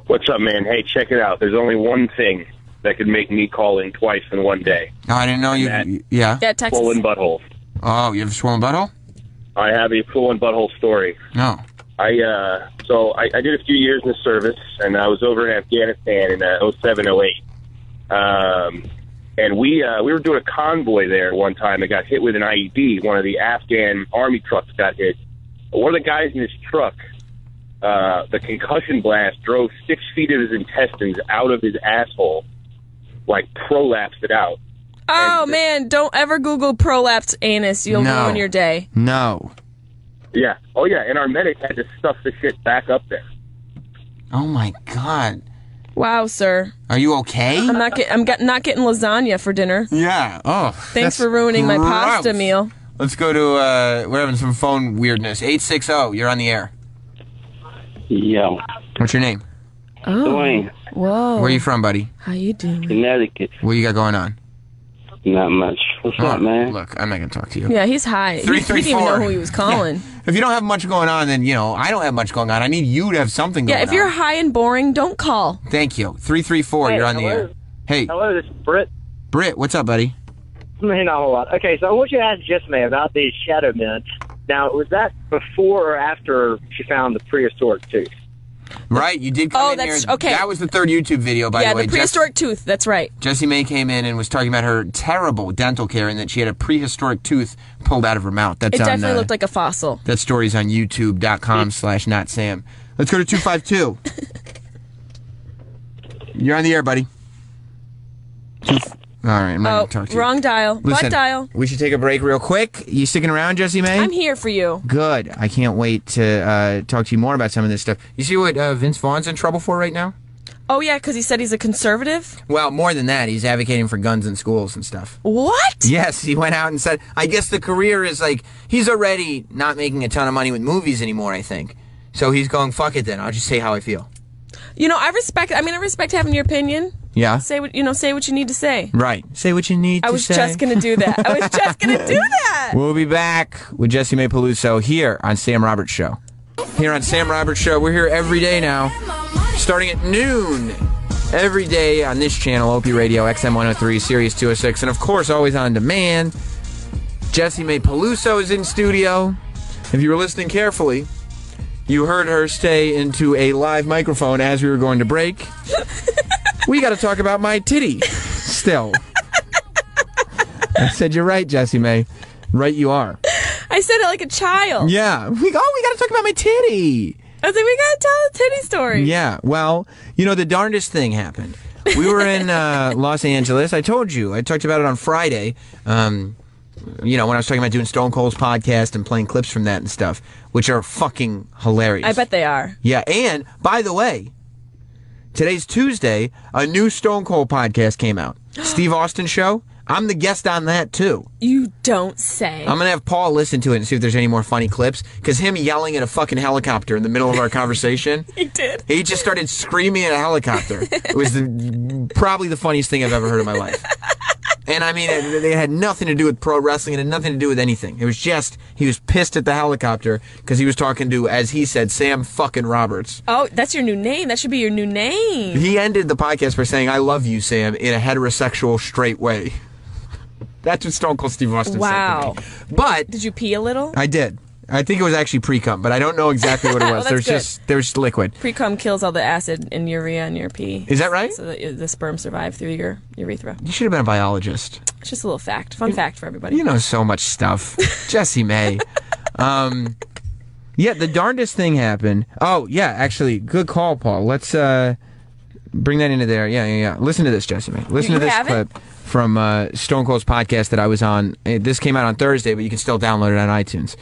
What's up, man? Hey, check it out. There's only one thing that could make me call in twice in one day. Oh, I didn't know you. Yeah, Texas. Swollen butthole. Oh, you have a swollen butthole? I have a swollen butthole story. No. I did a few years in the service, and I was over in Afghanistan in 07, 08. And we were doing a convoy there one time. It got hit with an IED. One of the Afghan army trucks got hit. One of the guys in his truck, the concussion blast drove 6 feet of his intestines out of his asshole, like prolapsed it out. Oh, man, don't ever Google prolapsed anus. You'll ruin your day. No. Yeah. Oh, yeah, and our medic had to stuff the shit back up there. Oh, my God. Wow, sir. Are you okay? I'm not getting lasagna for dinner. Yeah. Oh. Thanks for ruining my pasta meal. Let's go to, we're having some phone weirdness. 860, you're on the air. Yo. What's your name? Oh. Dwayne. Whoa. Where are you from, buddy? How you doing? Connecticut. What you got going on? Not much. What's up, man? Look, I'm not going to talk to you. Yeah, he's high. He didn't even know who he was calling. Yeah. If you don't have much going on, then, I don't have much going on. I need you to have something going on. Yeah, if you're high and boring, don't call. Thank you. 334, you're on the air. Hey. Hello, this is Britt. Britt, what's up, buddy? Not a whole lot. Okay, so I want you to ask Jessie Mae about these shadow men. Now, was that before or after she found the prehistoric tooth? Right, you did come in here. Okay. That was the third YouTube video, by the way. Yeah, the prehistoric tooth, that's right. Jessie Mae came in and was talking about her terrible dental care and that she had a prehistoric tooth pulled out of her mouth. It definitely looked like a fossil. That story's on youtube.com/notsam. Let's go to 252. You're on the air, buddy. All right, I'm not going to talk to you. Wrong dial. Listen, Butt dial. We should take a break real quick. You sticking around, Jessie Mae? I'm here for you. Good. I can't wait to talk to you more about some of this stuff. You see what Vince Vaughn's in trouble for right now? Oh, yeah, because he said he's a conservative? Well, more than that, he's advocating for guns in schools and stuff. What? Yes, he went out and said, I guess the career is like, he's already not making a ton of money with movies anymore, I think. So he's going, fuck it then. I'll just say how I feel. You know, I respect having your opinion. Yeah. Say what you need to say. Right. Say what you need to say. I was just going to do that. We'll be back with Jesse May Peluso here on Sam Roberts Show. Here on Sam Roberts Show, we're here every day now, starting at noon. Every day on this channel, OP Radio, XM 103, Sirius 206, and of course, always on demand. Jesse May Peluso is in studio. If you were listening carefully, you heard her stay into a live microphone as we were going to break. We got to talk about my titty still. I said, you're right, Jesse May. Right you are. I said it like a child. Yeah. We got to talk about my titty. I was like, we got to tell a titty story. Yeah. Well, you know, the darndest thing happened. We were in Los Angeles. I told you. I talked about it on Friday. You know, when I was talking about doing Stone Cold's podcast and playing clips from that and stuff, which are fucking hilarious. I bet they are. Yeah. And, by the way, today's Tuesday, a new Stone Cold podcast came out. Steve Austin Show. I'm the guest on that, too. You don't say. I'm going to have Paul listen to it and see if there's any more funny clips. Because him yelling at a fucking helicopter in the middle of our conversation. He did. He just started screaming at a helicopter. It was probably the funniest thing I've ever heard in my life. And I mean, it had nothing to do with pro wrestling. It had nothing to do with anything. It was just, he was pissed at the helicopter because he was talking to, as he said, Sam fucking Roberts. Oh, that's your new name. That should be your new name. He ended the podcast by saying, I love you, Sam, in a heterosexual, straight way. That's what Stone Cold Steve Austin said to me. But did you pee a little? I did. I think it was actually pre-cum, but I don't know exactly what it was. Well, there's liquid. Pre-cum kills all the acid and urea in your pee. Is that right? So that the sperm survive through your urethra. You should have been a biologist. It's just a little fact. Fun fact for everybody. You know so much stuff. Jesse May. Yeah, the darndest thing happened. Oh, yeah, actually, good call, Paul. Let's bring that into there. Yeah. Listen to this, Jesse May. Listen to this clip from Stone Cold's podcast that I was on. This came out on Thursday, but you can still download it on iTunes.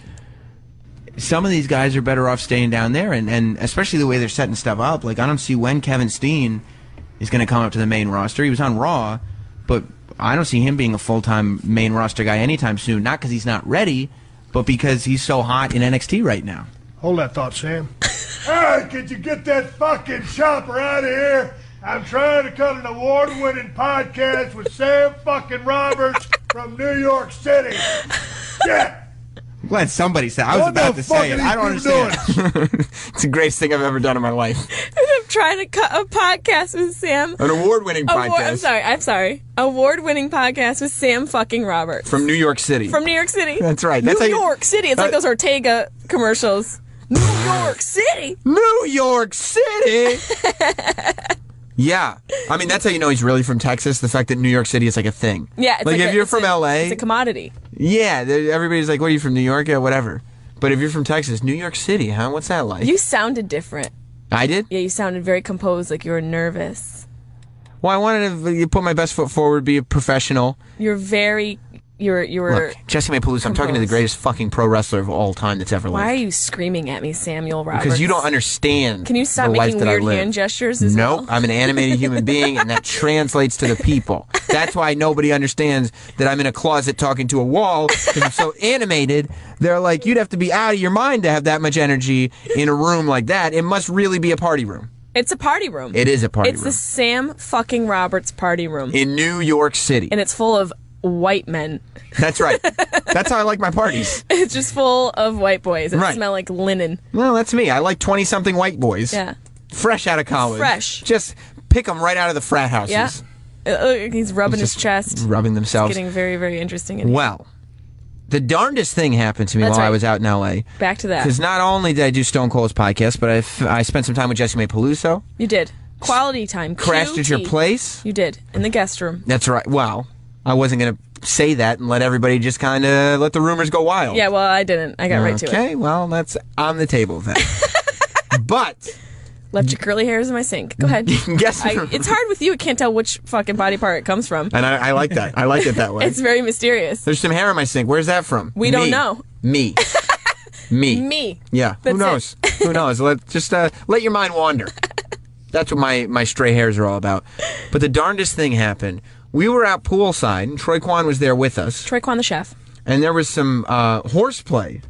Some of these guys are better off staying down there, and especially the way they're setting stuff up. Like, I don't see when Kevin Steen is going to come up to the main roster. He was on Raw, but I don't see him being a full-time main roster guy anytime soon. Not because he's not ready, but because he's so hot in NXT right now. Hold that thought, Sam. Hey, could you get that fucking chopper out of here? I'm trying to cut an award-winning podcast with Sam fucking Roberts from New York City. Shit! I'm glad somebody said. I was about to say it. I don't understand. It's the greatest thing I've ever done in my life. I'm trying to cut a podcast with Sam. An award-winning podcast. I'm sorry. Award-winning podcast with Sam fucking Roberts. From New York City. From New York City. That's right. New York City. It's like those Ortega commercials. New York City. New York City. Yeah. I mean, that's how you know he's really from Texas, the fact that New York City is like a thing. Yeah. It's like if you're from L.A. It's a commodity. Yeah. Everybody's like, what, are you from New York? Yeah, whatever. But if you're from Texas, New York City, huh? What's that like? You sounded different. I did? Yeah, you sounded very composed, like you were nervous. Well, I wanted to put my best foot forward, be a professional. You're very... You were Look, Jesse May Peluso, I'm talking to the greatest fucking pro wrestler of all time that's ever lived. Why are you screaming at me, Samuel Roberts? Because you don't understand. Can you stop making weird hand gestures as well? Nope, I'm an animated human being, and that translates to the people. That's why nobody understands that I'm in a closet talking to a wall, because I'm so animated. They're like, you'd have to be out of your mind to have that much energy in a room like that. It must really be a party room. It's a party room. It is a party room. It's the Sam fucking Roberts party room. In New York City. And it's full of white men. That's right. That's how I like my parties. It's just full of white boys that smell like linen. Well, that's me. I like 20-something white boys. Yeah. Fresh out of college. Fresh. Just pick them right out of the frat houses. Yeah. He's rubbing his chest. Rubbing themselves. It's getting very, very interesting. Well, the darndest thing happened to me while I was out in L.A. Back to that. Because not only did I do Stone Cold's podcast, but I spent some time with Jesse May Peluso. You did. Quality time. Crashed at your place. You did. In the guest room. That's right. Well, I wasn't going to say that and let everybody just kind of let the rumors go wild. Yeah, well, I didn't. I got right to it. Okay, well, that's on the table then. But left your curly hairs in my sink. Go ahead. It's hard with you. I can't tell which fucking body part it comes from. And I like that. I like it that way. It's very mysterious. There's some hair in my sink. Where's that from? We don't know. Me. Me. Yeah. That's who knows? Who knows? Let your mind wander. That's what my stray hairs are all about. But the darndest thing happened. We were out poolside, and Troy Kwan was there with us. Troy Kwan, the chef. And there was some horseplay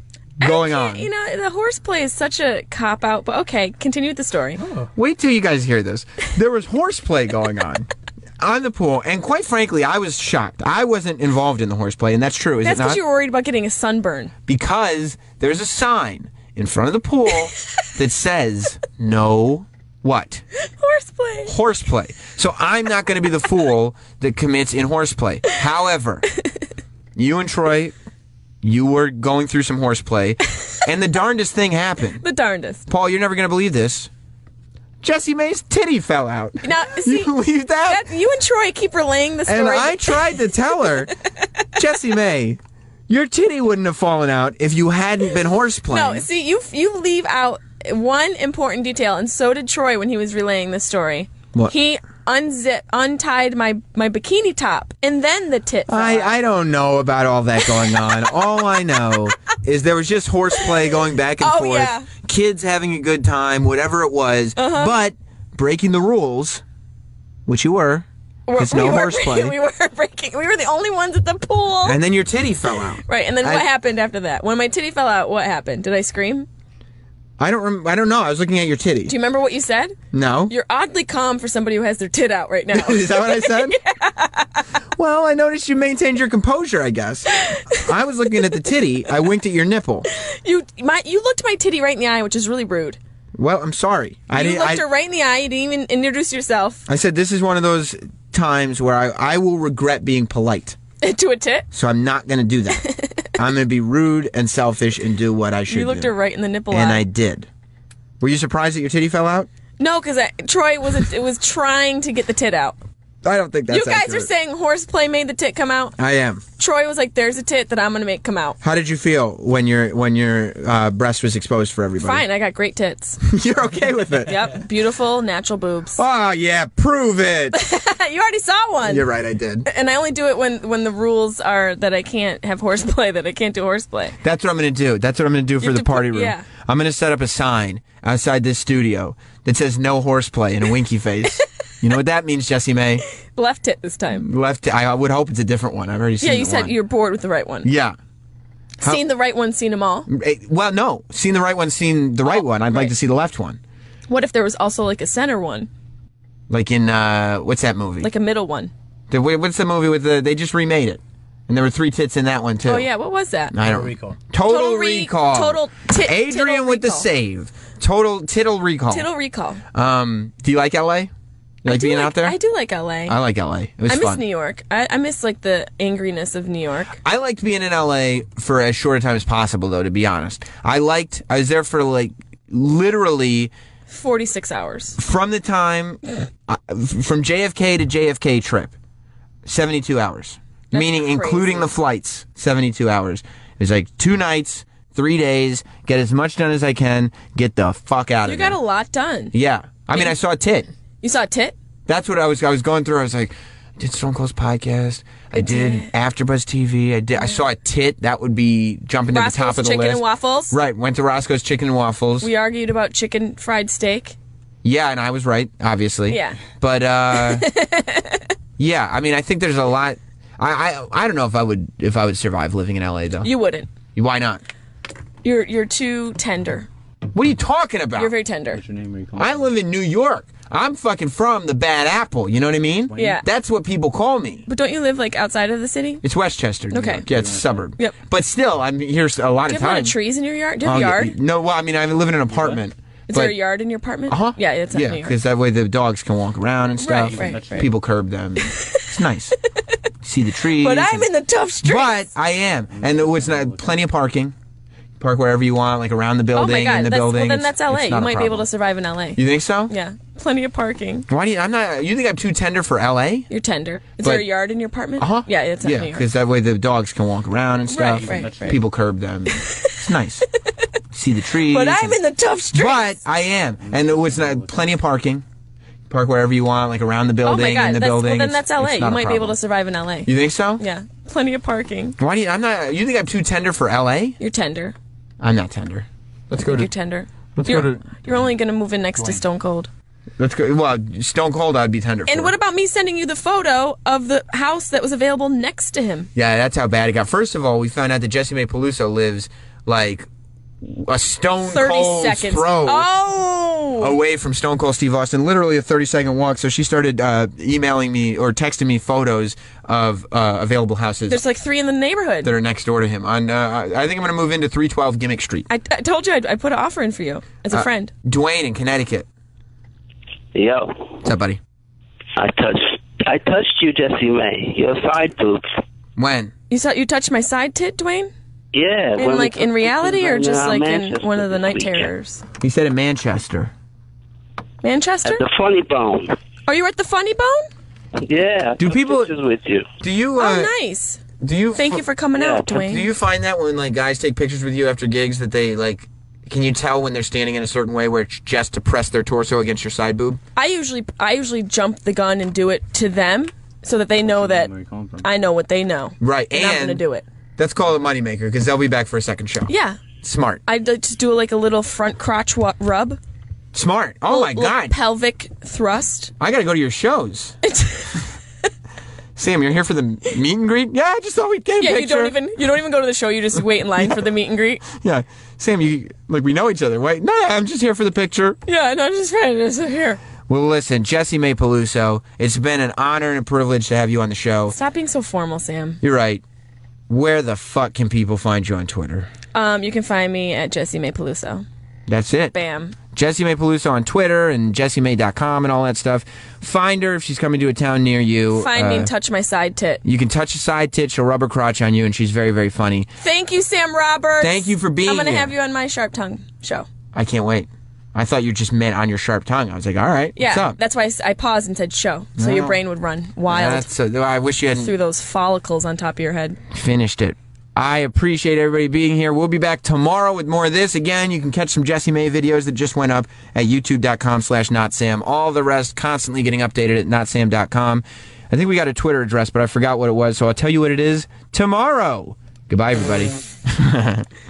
going on. You know, the horseplay is such a cop-out, but okay, continue with the story. Wait till you guys hear this. There was horseplay going on the pool, and quite frankly, I was shocked. I wasn't involved in the horseplay, and that's true, is it not? That's because you were worried about getting a sunburn. Because there's a sign in front of the pool that says, no, what? Horseplay. Horseplay. So I'm not going to be the fool that commits in horseplay. However, you and Troy, you were going through some horseplay, and the darndest thing happened. The darndest. Paul, you're never going to believe this. Jessie May's titty fell out. Now, see, you believe that? You and Troy keep relaying the story. And I tried to tell her, Jessie May, your titty wouldn't have fallen out if you hadn't been horseplaying. No, see, you leave out one important detail, and so did Troy when he was relaying this story. What? He untied my bikini top, and then the tit fell out. I don't know about all that going on. All I know is there was just horseplay going back and forth. Yeah. Kids having a good time, whatever it was, but breaking the rules, which you were. There's no horseplay. We were breaking. We were the only ones at the pool. And then your titty fell out. Right, and then what happened after that? When my titty fell out, what happened? Did I scream? I don't know. I was looking at your titty. Do you remember what you said? No. You're oddly calm for somebody who has their tit out right now. Is that what I said? Yeah. Well, I noticed you maintained your composure, I guess. I was looking at the titty. I winked at your nipple. You looked my titty right in the eye, which is really rude. Well, I'm sorry. You looked her right in the eye. You didn't even introduce yourself. I said this is one of those times where I will regret being polite. To a tit? So I'm not going to do that. I'm going to be rude and selfish and do what I should do. You looked her right in the nipple and eye. I did. Were you surprised that your titty fell out? No, because Troy was trying to get the tit out. I don't think that's You guys accurate. are saying horseplay made the tit come out? I am. Troy was like, there's a tit that I'm going to make come out. How did you feel when your breast was exposed for everybody? Fine, I got great tits. You're okay with it? Yep, beautiful, natural boobs. Oh, yeah, prove it. You already saw one. You're right, I did. And I only do it when the rules are that I can't have horseplay, that I can't do horseplay. That's what I'm going to do. That's what I'm going to do for the party room. Yeah. I'm going to set up a sign outside this studio that says no horseplay in a winky face. You know what that means, Jessie May? Left tit this time. Left. I would hope it's a different one. I've already seen. Yeah, you said one. you're bored with the right one. Yeah. Seen the right one, seen them all. Well, no. Seen the right one, seen the right one. I'd like to see the left one. What if there was also like a center one? Like in what's that movie? Like a middle one. What's the movie with the? They just remade it, and there were 3 tits in that one too. Oh yeah, what was that? I don't. Total Recall. Total tit. Adrian with the save. Total Tittle Recall. Tittle Recall. Do you like L.A.? You like being out there? I do like L.A. I like L.A. It was I fun. miss New York. I miss like the angriness of New York. I liked being in L.A. for as short a time as possible, though. To be honest, I was there for like literally 46 hours from the time from JFK to JFK trip, 72 hours, meaning crazy. including the flights, 72 hours. It was like 2 nights, 3 days, get as much done as I can, get the fuck out You of there. got a lot done. Yeah, I mean, I saw a tit. You saw a tit? That's what I was going through. I was like, I did Stone Cold's podcast. I did AfterBuzz TV. I saw a tit. That would be jumping to the top of the Chicken list. and Waffles. Right. Went to Roscoe's Chicken and Waffles. We argued about chicken fried steak. Yeah, and I was right, obviously. Yeah. But yeah, I mean, I think there's a lot. I don't know if I would survive living in LA though. You wouldn't. Why not? You're too tender. What are you talking about? You're very tender. What's your name? Where are you calling I live in New York. I'm fucking from the Bad Apple. You know what I mean? Yeah. That's what people call me. But don't you live like outside of the city? It's Westchester, New Okay. York. Yeah, it's a suburb. Yep. But still, I'm here a lot Do you of have a lot times. of trees in your yard? Do you have a yard? No, well, I mean, I live in an apartment. Is there a yard in your apartment? Uh-huh. Yeah, it's not Yeah, New York. because that way the dogs can walk around and stuff. Right. People curb them. It's nice. See the trees. But I'm in the tough streets. But I am. And there was plenty of parking. Park wherever you want, like around the building, Oh my God. in the Well, building. then that's LA. It's You not a might be able problem. to survive in LA. You think so? Yeah. Plenty of parking. Why do you? I'm not. You think I'm too tender for LA? You're tender. Is But- there a yard in your apartment? Uh-huh. Yeah, it's not Yeah, New York. because that way the dogs can walk around and stuff. Right. People curb them. It's nice. See the trees. But I'm in the tough streets. But I am. And there was plenty of parking. Park wherever you want, like around the building, Oh my God. in the Well, building. then that's LA. It's You not a might be able problem. to survive in LA. You think so? Yeah. Plenty of parking. Why do you? I'm not. You think I'm too tender for LA? You're tender. I'm not tender. Let's go You're to. tender. Let's you're, go to. You're only going to move in next to Stone Cold. Let's go. Well, Stone Cold, I'd be tender for. And what about me sending you the photo of the house that was available next to him? Yeah, that's how bad it got. First of all, we found out that Jessie May Peluso lives like a stone 30 cold seconds. throw Oh! away from Stone Cold Steve Austin. Literally a 30-second walk. So she started emailing me or texting me photos of available houses. There's like 3 in the neighborhood. That are next door to him. I think I'm going to move into 312 Gimmick Street. I told you I put an offer in for you as a friend. Dwayne in Connecticut. Yo. What's up, buddy? I touched you, Jesse May. Your side boobs. When? You touched my side tit, Dwayne? Yeah. In reality or just like in one of the night terrors? He said in Manchester. Manchester? At the Funny Bone. Oh, you were at the Funny Bone? Yeah. Do people with you? Do you? Oh, nice. Do you? Thank you for coming out, Dwayne. Do you find that when like guys take pictures with you after gigs that they like? Can you tell when they're standing in a certain way where it's just to press their torso against your side boob? I usually jump the gun and do it to them so that they know that I know what they know. Right, and I'm going to do it. That's called a moneymaker because they'll be back for a second show. Yeah. Smart. I just do like a little front crotch rub. Smart. Oh my God. Pelvic thrust. I got to go to your shows. Sam, you're here for the meet and greet? Yeah, I just thought we'd get a picture. You don't even go to the show. You just wait in line for the meet and greet. Yeah, Sam, we know each other. Wait, no, I'm just here for the picture. Yeah, no, just right here. Well, listen, Jessie May Peluso, it's been an honor and a privilege to have you on the show. Stop being so formal, Sam. You're right. Where the fuck can people find you on Twitter? You can find me at Jessie May Peluso. That's it. Bam. Jessie May Peluso on Twitter and jessiemay.com and all that stuff. Find her if she's coming to a town near you. Find me and touch my side tit. You can touch a side tit. She'll rub her crotch on you, and she's very, very funny. Thank you, Sam Roberts. Thank you for being here. I'm going to have you on my Sharp Tongue show. I can't wait. I thought you just meant on your sharp tongue. I was like, all right, yeah, what's up? That's why I paused and said show, so your brain would run wild. I wish you hadn't through those follicles on top of your head. Finished it. I appreciate everybody being here. We'll be back tomorrow with more of this. Again, you can catch some Jessie May videos that just went up at youtube.com/notsam. All the rest constantly getting updated at notsam.com. I think we got a Twitter address, but I forgot what it was, so I'll tell you what it is tomorrow. Goodbye, everybody.